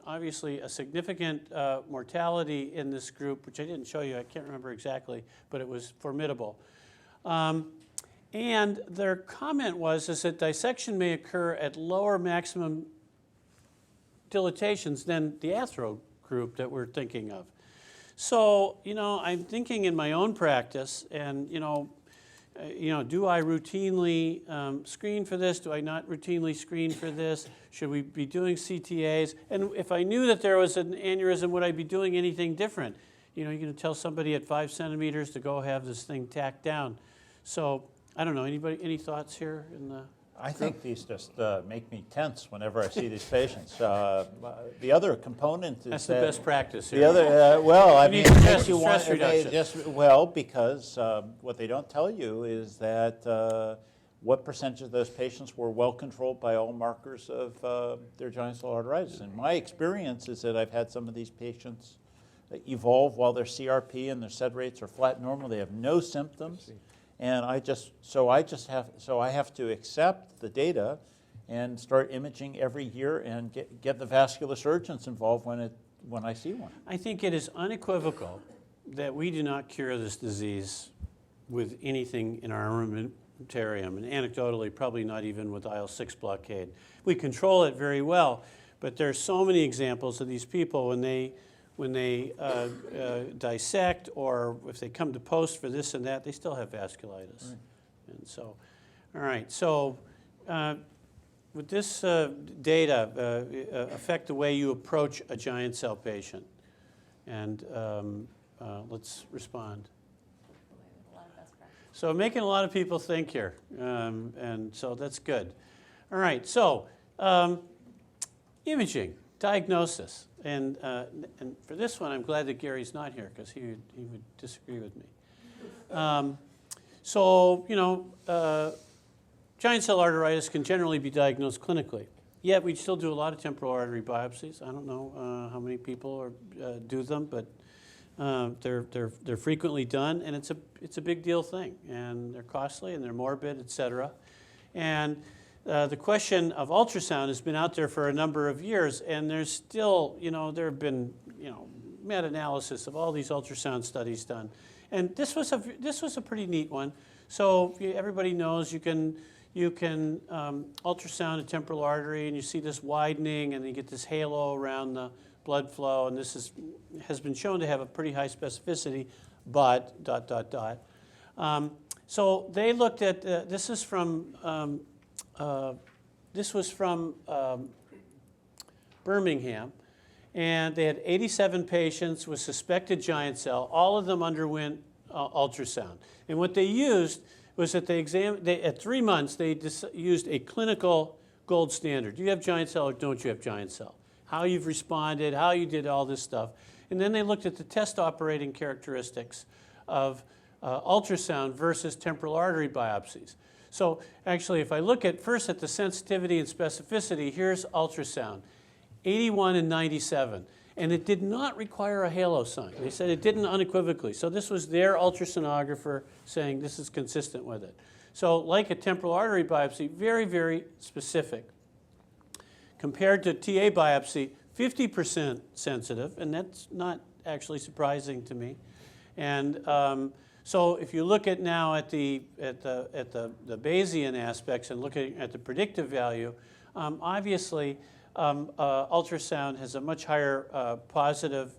obviously a significant mortality in this group, which I didn't show you. I can't remember exactly, but it was formidable. And their comment was that dissection may occur at lower maximum dilatations than the athro group that we're thinking of. So, you know, I'm thinking in my own practice, and, you know, do I routinely screen for this? Do I not routinely screen for this? Should we be doing CTAs? And if I knew that there was an aneurysm, would I be doing anything different? You know, you're going to tell somebody at 5 centimeters to go have this thing tacked down. So I don't know, anybody, any thoughts here in the? I think these just make me tense whenever I see these patients. The other component is That's the that best practice here. the other, well, I You mean, need it stress- makes you want stress reduction. because what they don't tell you is that what percentage of those patients were well controlled by all markers of their giant cell arteritis. And my experience is that I've had some of these patients evolve while their CRP and their SED rates are flat normal. They have no symptoms. And I have to accept the data and start imaging every year and get the vascular surgeons involved when I see one. I think it is unequivocal that we do not cure this disease with anything in our armamentarium, and anecdotally, probably not even with IL-6 blockade. We control it very well, but there are so many examples of these people when they dissect, or if they come to post for this and that, they still have vasculitis. Right. And so, all right, so would this data affect the way you approach a giant cell patient? And let's respond. So making a lot of people think here, and so that's good. All right, so imaging, diagnosis. And for this one, I'm glad that Gary's not here because he would disagree with me. So, you know, giant cell arteritis can generally be diagnosed clinically. Yet we still do a lot of temporal artery biopsies. I don't know how many people do them, but they're frequently done, and it's a big deal thing, and they're costly and they're morbid, et cetera. And the question of ultrasound has been out there for a number of years, and there's still, you know, there have been, you know, meta-analysis of all these ultrasound studies done, and this was a pretty neat one. So everybody knows you can ultrasound a temporal artery, and you see this widening, and you get this halo around the blood flow, and this has been shown to have a pretty high specificity, but ... So they looked at this is from. This was from Birmingham, and they had 87 patients with suspected giant cell. All of them underwent ultrasound. And what they used was that at 3 months, they used a clinical gold standard. Do you have giant cell or don't you have giant cell? How you've responded, how you did all this stuff. And then they looked at the test operating characteristics of ultrasound versus temporal artery biopsies. So actually, if I look first at the sensitivity and specificity, here's ultrasound, 81 and 97. And it did not require a halo sign. They said it didn't unequivocally. So this was their ultrasonographer saying this is consistent with it. So like a temporal artery biopsy, very, very specific. Compared to TA biopsy, 50% sensitive, and that's not actually surprising to me. And so if you look at now at the Bayesian aspects and looking at the predictive value, obviously ultrasound has a much higher positive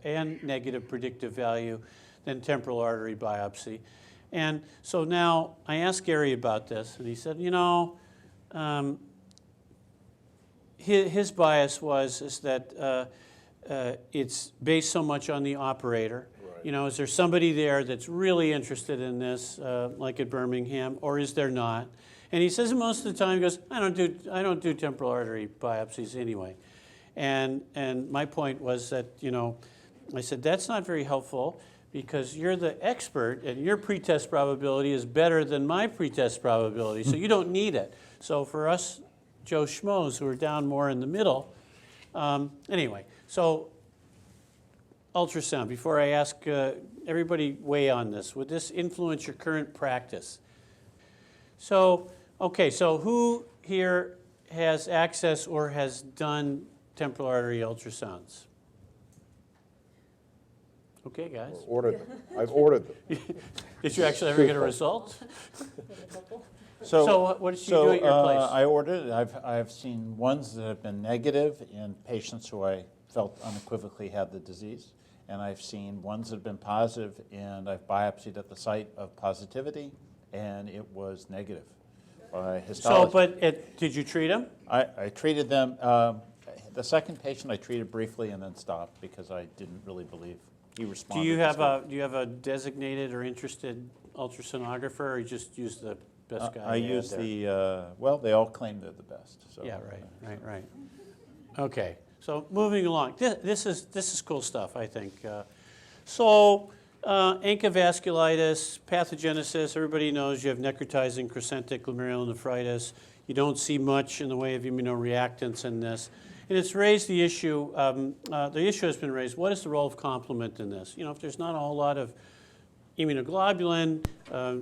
and negative predictive value than temporal artery biopsy. And so now I asked Gary about this, and he said, you know, his bias is that it's based so much on the operator. You know, is there somebody there that's really interested in this, like at Birmingham, or is there not? And he says most of the time, he goes, I don't do temporal artery biopsies anyway. And my point was that, you know, I said, that's not very helpful because you're the expert and your pretest probability is better than my pretest probability, so you don't need it. So for us Joe Schmoes who are down more in the middle, anyway, so ultrasound, before I ask everybody weigh on this, would this influence your current practice? So, okay, so who here has access or has done temporal artery ultrasounds? Okay, guys. Ordered them. I've ordered them. Did you actually ever get a result? So what did you do at your place? I ordered it. I've seen ones that have been negative in patients who I felt unequivocally had the disease. And I've seen ones that have been positive, and I've biopsied at the site of positivity, and it was negative by histology. So, but did you treat them? I treated them. The second patient I treated briefly and then stopped because I didn't really believe he responded. Do you have a designated or interested ultrasonographer, or you just use the best guy? I you had use there? well, they all claim they're the best. So. Yeah, right. Okay, so moving along. This is cool stuff, I think. Ankylosing pathogenesis, everybody knows you have necrotizing crescentic glomerulonephritis. You don't see much in the way of immunoreactants in this. And it's raised the issue has been raised, what is the role of complement in this? You know, if there's not a whole lot of immunoglobulin,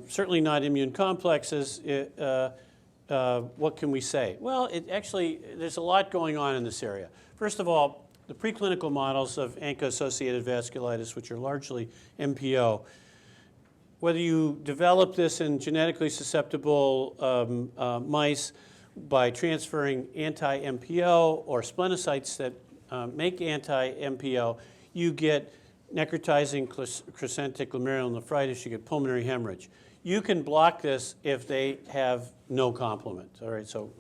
certainly not immune complexes, what can we say? Well, there's a lot going on in this area. First of all, the preclinical models of ANCA-associated vasculitis, which are largely MPO, whether you develop this in genetically susceptible mice by transferring anti-MPO or splenocytes that make anti-MPO, you get necrotizing crescentic glomerulonephritis, you get pulmonary hemorrhage. You can block this if they have no complement. All right, so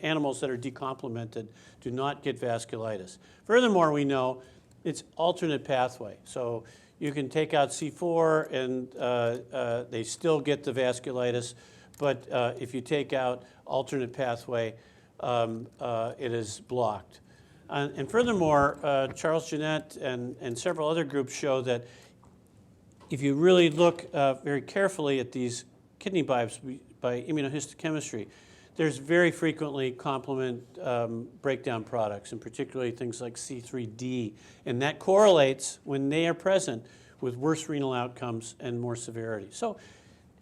animals that are decomplemented do not get vasculitis. Furthermore, we know it's alternate pathway. So you can take out C4 and they still get the vasculitis, but if you take out alternate pathway, it is blocked. And furthermore, Charles Jeanette and several other groups show that if you really look very carefully at these kidney biopsies by immunohistochemistry, there's very frequently complement breakdown products, and particularly things like C3D. And that correlates, when they are present, with worse renal outcomes and more severity. So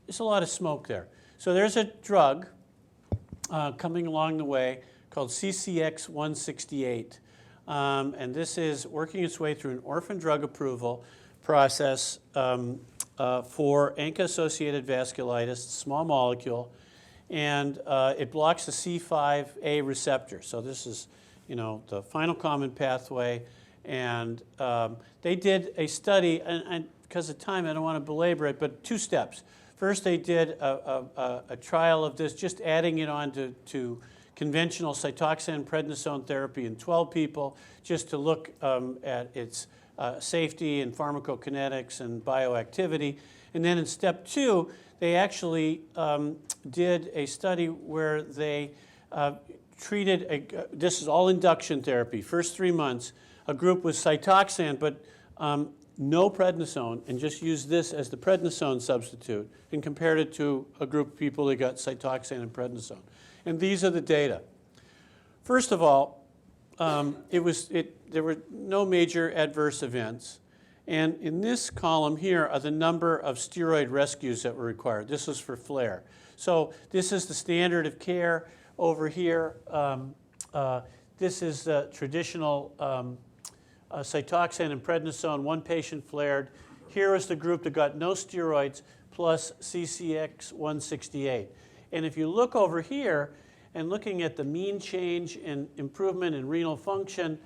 there's a lot of smoke there. So there's a drug coming along the way called CCX168. And this is working its way through an orphan drug approval process for ANCA-associated vasculitis, small molecule, and it blocks the C5a receptor. So this is, you know, the final common pathway. And they did a study, and because of time, I don't want to belabor it, but 2 steps. First, they did a trial of this, just adding it on to conventional Cytoxan prednisone therapy in 12 people, just to look at its safety and pharmacokinetics and bioactivity. And then in step 2, they actually did a study where they treated, this is all induction therapy, first 3 months, a group with Cytoxan, but no prednisone, and just used this as the prednisone substitute, and compared it to a group of people that got Cytoxan and prednisone. And these are the data. First of all, there were no major adverse events. And in this column here are the number of steroid rescues that were required. This was for flare. So this is the standard of care over here. This is the traditional Cytoxan and prednisone. 1 patient flared. Here is the group that got no steroids plus CCX168. And if you look over here and looking at the mean change in improvement in renal function,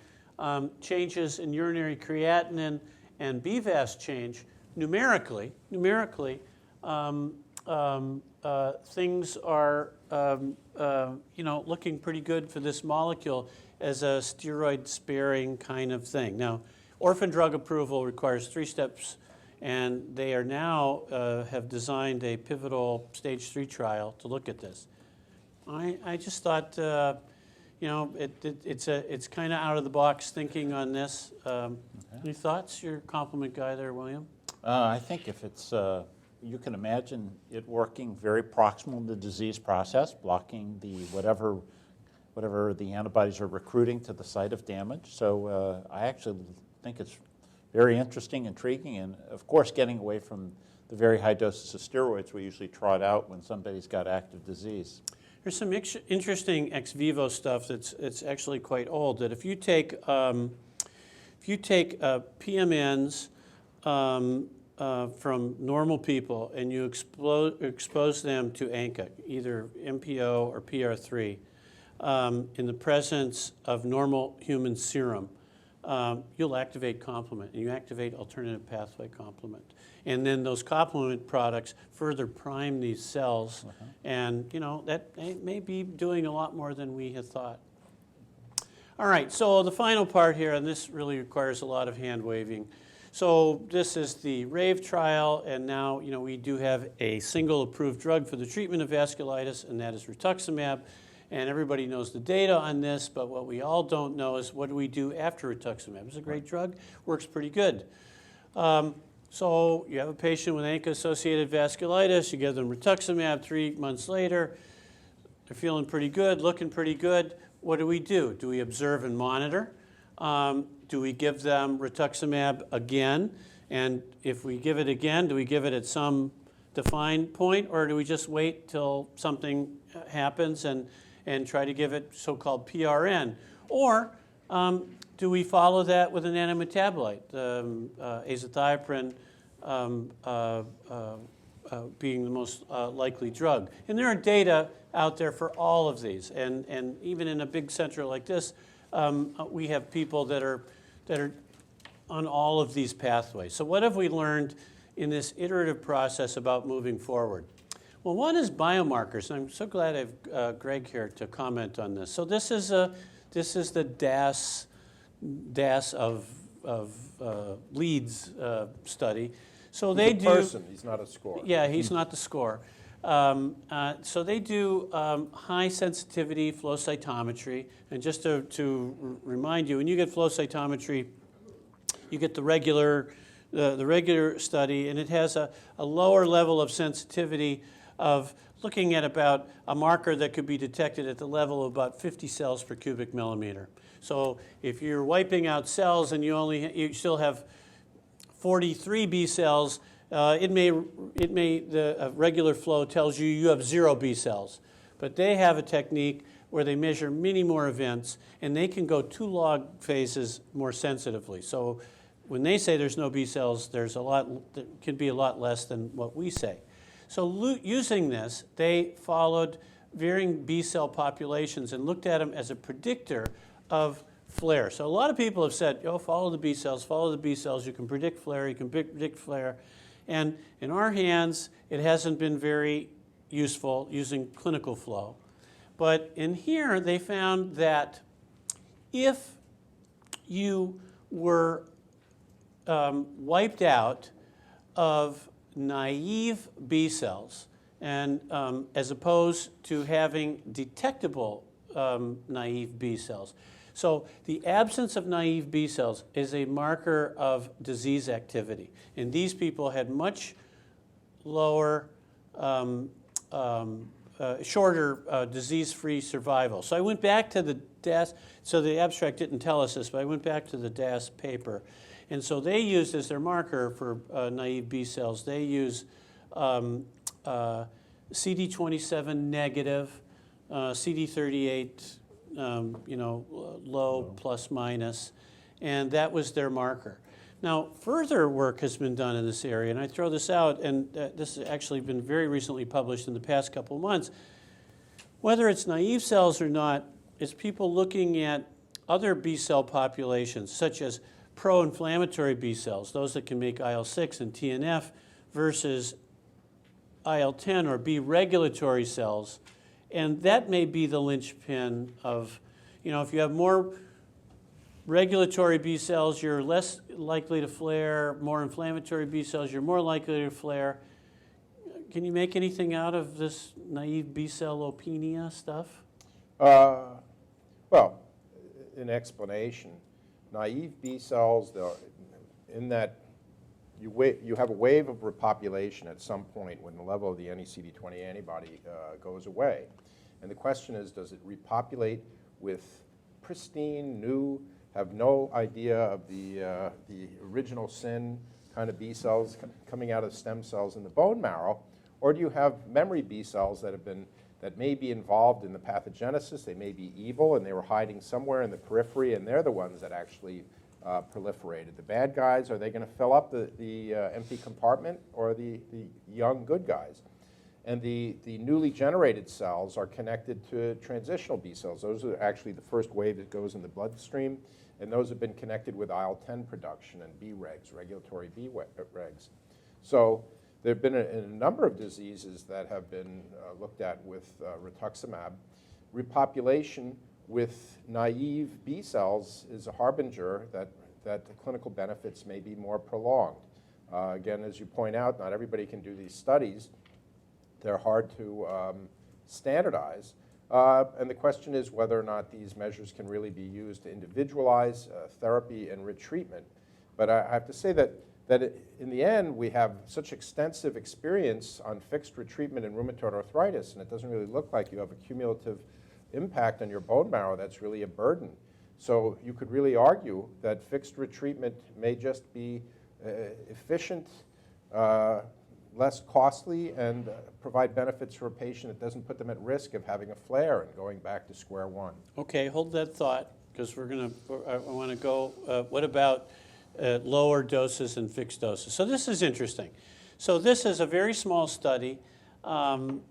changes in urinary creatinine, and BVAS change, numerically, things are looking pretty good for this molecule as a steroid-sparing kind of thing. Now, orphan drug approval requires 3 steps, and they are now have designed a pivotal stage 3 trial to look at this. I just thought, it's kind of out of the box thinking on this. Any thoughts? You're a complement guy there, William. I think if it's, you can imagine it working very proximal to the disease process, blocking the whatever the antibodies are recruiting to the site of damage. So I actually think it's very interesting, intriguing, and of course getting away from the very high doses of steroids we usually trot out when somebody's got active disease. There's some interesting ex vivo stuff it's actually quite old. That if you take PMNs from normal people and you expose them to ANCA, either MPO or PR3, in the presence of normal human serum, you'll activate complement, and you activate alternative pathway complement. And then those complement products further prime these cells, and that may be doing a lot more than we had thought. All right, so the final part here, and this really requires a lot of hand waving. So this is the RAVE trial, and now we do have a single approved drug for the treatment of vasculitis, and that is rituximab. And everybody knows the data on this, but what we all don't know is what do we do after rituximab? It's a great drug, works pretty good. So you have a patient with ANCA-associated vasculitis, you give them rituximab 3 months later, they're feeling pretty good, looking pretty good. What do? Do we observe and monitor? Do we give them rituximab again? And if we give it again, do we give it at some defined point, or do we just wait till something happens and try to give it so-called PRN? Or do we follow that with an antimetabolite, azathioprine being the most likely drug? And there are data out there for all of these. And even in a big center like this, we have people that are on all of these pathways. So what have we learned in this iterative process about moving forward? Well, one is biomarkers, and I'm so glad I have Gregg here to comment on this. So this is the DAS of Leeds study. So they do. Person, he's not a score. Yeah, he's not the score. So they do high sensitivity flow cytometry, and just to remind you, when you get flow cytometry, you get the regular study, and it has a lower level of sensitivity of looking at about a marker that could be detected at the level of about 50 cells per cubic millimeter. So if you're wiping out cells and you still have 43 B cells, the regular flow tells you have 0 B cells. But they have a technique where they measure many more events, and they can go 2 log phases more sensitively. So when they say there's no B cells, there can be a lot less than what we say. So using this, they followed varying B cell populations and looked at them as a predictor of flare. So a lot of people have said, follow the B cells, you can predict flare, And in our hands, it hasn't been very useful using clinical flow. But in here, they found that if you were wiped out of naive B cells, and as opposed to having detectable naive B cells. So the absence of naive B cells is a marker of disease activity. And these people had much lower, shorter disease-free survival. So I went back to the DAS, so the abstract didn't tell us this, but I went back to the DAS paper. And so they used as their marker for naive B cells, they use CD27 negative, CD38 low plus minus, and that was their marker. Now, further work has been done in this area, and I throw this out, and this has actually been very recently published in the past couple of months. Whether it's naive cells or not, it's people looking at other B cell populations, such as pro-inflammatory B cells, those that can make IL-6 and TNF, versus IL-10 or B regulatory cells. And that may be the linchpin of, if you have more regulatory B cells, you're less likely to flare. More inflammatory B cells, you're more likely to flare. Can you make anything out of this naive B cell openia stuff? Well, in explanation, naive B cells, in that you have a wave of repopulation at some point when the level of the anti-CD20 antibody goes away. And the question is, does it repopulate with pristine, new, have no idea of the original sin kind of B cells coming out of stem cells in the bone marrow, or do you have memory B cells that may be involved in the pathogenesis, they may be evil, and they were hiding somewhere in the periphery, and they're the ones that actually proliferated. The bad guys, are they going to fill up the empty compartment, or the young good guys? And the newly generated cells are connected to transitional B cells. Those are actually the first wave that goes in the bloodstream, and those have been connected with IL-10 production and B regs, regulatory B regs. So there have been a number of diseases that have been looked at with rituximab. Repopulation with naive B cells is a harbinger that that the clinical benefits may be more prolonged. Again, as you point out, not everybody can do these studies. They're hard to standardize. And the question is whether or not these measures can really be used to individualize therapy and retreatment. But I have to say that in the end, we have such extensive experience on fixed retreatment in rheumatoid arthritis, and it doesn't really look like you have a cumulative impact on your bone marrow that's really a burden. So you could really argue that fixed retreatment may just be efficient, less costly, and provide benefits for a patient. It doesn't put them at risk of having a flare and going back to square one. Okay, hold that thought, because I want to go, what about lower doses and fixed doses? So this is interesting. So this is a very small study done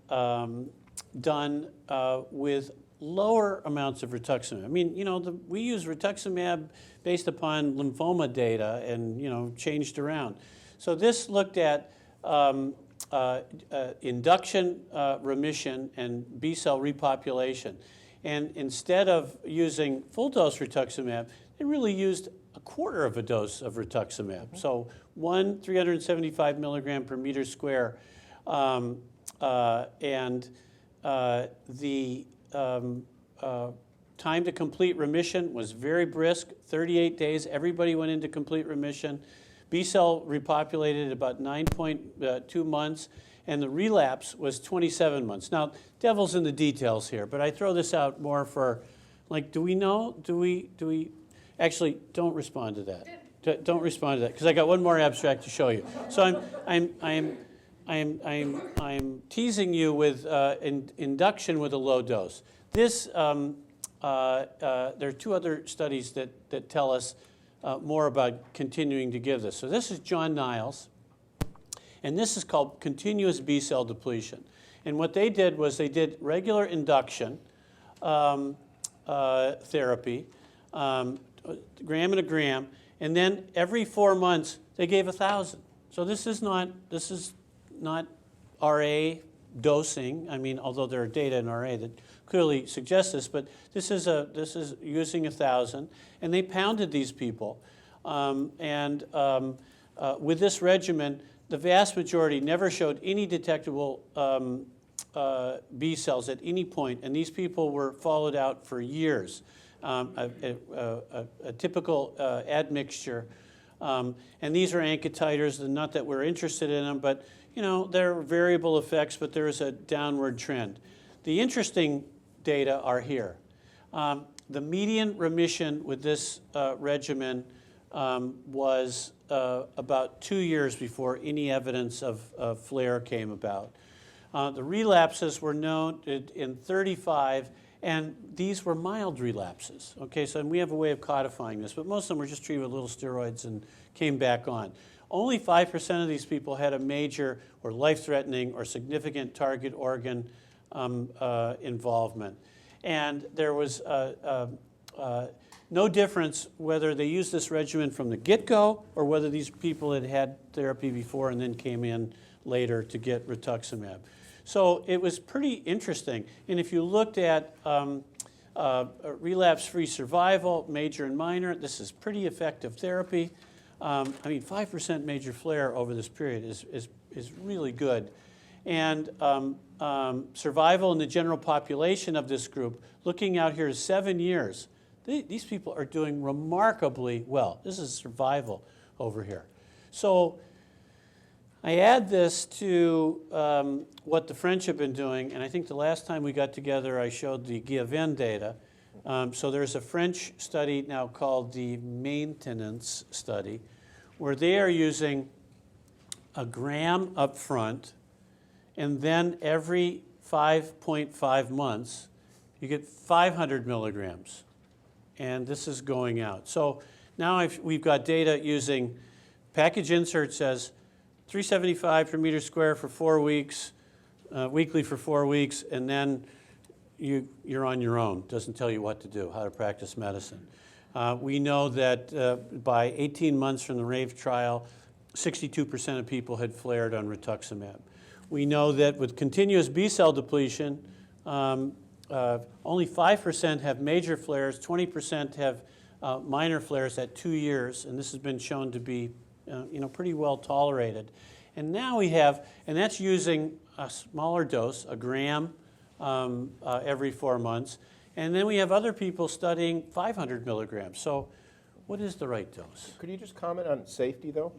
with lower amounts of rituximab. I mean, you know, we use rituximab based upon lymphoma data and, you know, changed around. So this looked at induction remission and B-cell repopulation. And instead of using full-dose rituximab, they really used a quarter of a dose of rituximab. So 375 milligram per meter square. The time to complete remission was very brisk, 38 days. Everybody went into complete remission. B-cell repopulated at about 9.2 months, and the relapse was 27 months. Now, devil's in the details here, but I throw this out more for, like, do we know? Do we? Actually, don't respond to that. Don't respond to that, because I got one more abstract to show you. So I'm teasing you with induction with a low dose. This, there are two other studies that tell us more about continuing to give this. So this is John Niles, and this is called continuous B-cell depletion. And what they did was they did regular induction therapy, gram and a gram, and then every 4 months they gave 1,000. So this is not RA dosing. I mean, although there are data in RA that clearly suggest this, but this is using 1,000, and they pounded these people. With this regimen, the vast majority never showed any detectable B cells at any point, and these people were followed out for years. A typical admixture. And these are ANCA titers, and not that we're interested in them, but you know, there are variable effects, but there is a downward trend. The interesting data are here. The median remission with this regimen was about 2 years before any evidence of flare came about. The relapses were noted in 35, and these were mild relapses. Okay, so we have a way of codifying this, but most of them were just treated with little steroids and came back on. Only 5% of these people had a major or life-threatening or significant target organ involvement. And there was no difference whether they used this regimen from the get-go or whether these people had had therapy before and then came in later to get rituximab. So it was pretty interesting. And if you looked at relapse-free survival, major and minor, this is pretty effective therapy. I mean, 5% major flare over this period is really good. And survival in the general population of this group, looking out here is 7 years. These people are doing remarkably well. This is survival over here. So I add this to what the French have been doing, and I think the last time we got together I showed the Guillen data. So there's a French study now called the maintenance study, where they are using a gram up front, and then every 5.5 months you get 500 milligrams. And this is going out. So now we've got data using package insert says 375 per meter square for 4 weeks, weekly for 4 weeks, and then you're on your own. Doesn't tell you what to do, how to practice medicine. We know that by 18 months from the RAVE trial, 62% of people had flared on rituximab. We know that with continuous B-cell depletion, only 5% have major flares, 20% have minor flares at 2 years, and this has been shown to be pretty well tolerated. And now we have, and that's using a smaller dose, a gram every 4 months. And then we have other people studying 500 milligrams. So what is the right dose? Could you just comment on safety, though?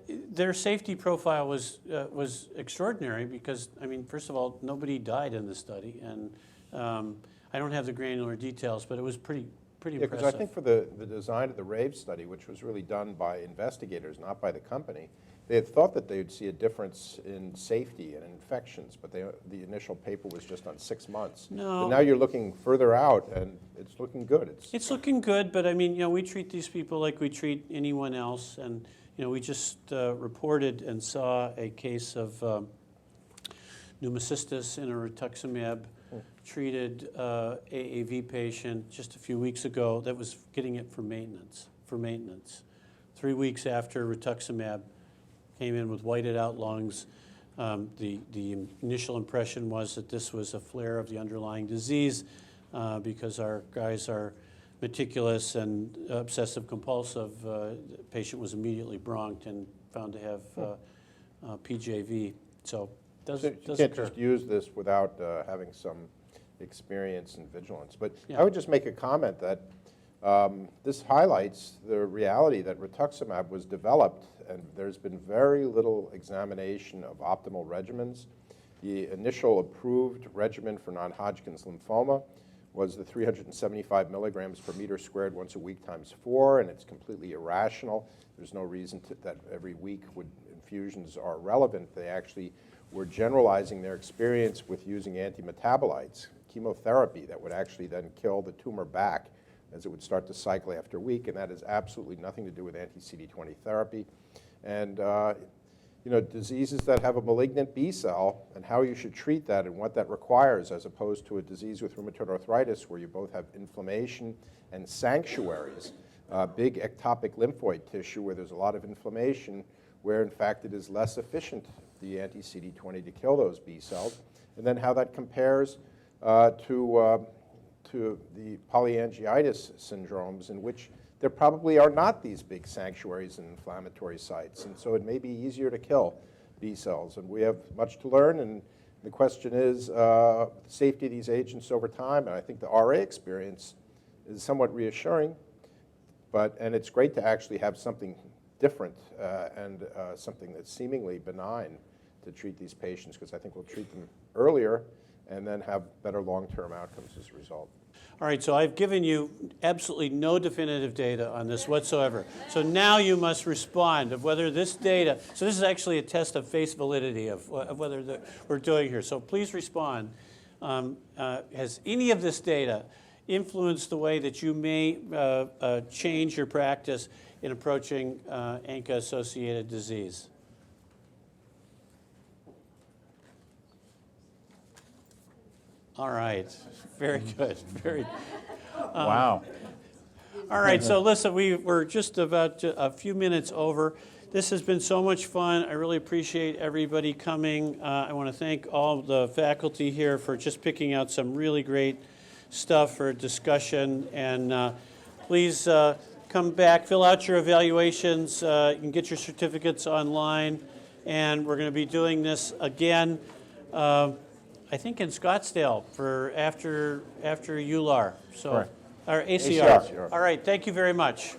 Their safety profile was extraordinary because, I mean, first of all, nobody died in the study. And I don't have the granular details, but it was pretty impressive. Because I think for the design of the RAVE study, which was really done by investigators, not by the company, they had thought that they would see a difference in safety and infections, but the initial paper was just on 6 months. No. But now you're looking further out, and it's looking good. It's looking good, but I mean, we treat these people like we treat anyone else, and we just reported and saw a case of pneumocystis in a rituximab treated AAV patient just a few weeks ago that was getting it for maintenance. 3 weeks after rituximab, came in with whited out lungs. The initial impression was that this was a flare of the underlying disease because our guys are meticulous and obsessive compulsive. The patient was immediately bronched and found to have PJV. So does You can't occur. just use this without having some experience and vigilance. But Yeah. I would just make a comment that this highlights the reality that rituximab was developed, and there's been very little examination of optimal regimens. The initial approved regimen for non-Hodgkin's lymphoma was the 375 milligrams per meter squared once a week times 4, and it's completely irrational. There's no reason that every week infusions are relevant. They actually were generalizing their experience with using antimetabolites, chemotherapy that would actually then kill the tumor back as it would start to cycle after a week, and that has absolutely nothing to do with anti-CD20 therapy. And diseases that have a malignant B cell and how you should treat that and what that requires, as opposed to a disease with rheumatoid arthritis where you both have inflammation and sanctuaries, big ectopic lymphoid tissue where there's a lot of inflammation, where in fact it is less efficient, the anti-CD20, to kill those B cells, and then how that compares to the polyangiitis syndromes in which there probably are not these big sanctuaries and inflammatory sites. And so it may be easier to kill B cells. And we have much to learn. And the question is the safety of these agents over time. And I think the RA experience is somewhat reassuring. And it's great to actually have something different and something that's seemingly benign to treat these patients, because I think we'll treat them earlier and then have better long-term outcomes as a result. All right, so I've given you absolutely no definitive data on this whatsoever. So now you must respond of whether this data, so this is actually a test of face validity of whether we're doing here. So please respond. Has any of this data influenced the way that you may change your practice in approaching ANCA-associated disease? All right, very good, very. Wow. All right, so listen, we're just about a few minutes over. This has been so much fun. I really appreciate everybody coming. I want to thank all the faculty here for just picking out some really great stuff for discussion. And please come back, fill out your evaluations. You can get your certificates online. And we're going to be doing this again. I think in Scottsdale for after EULAR. So, Correct. or ACR. ACR. All right, thank you very much.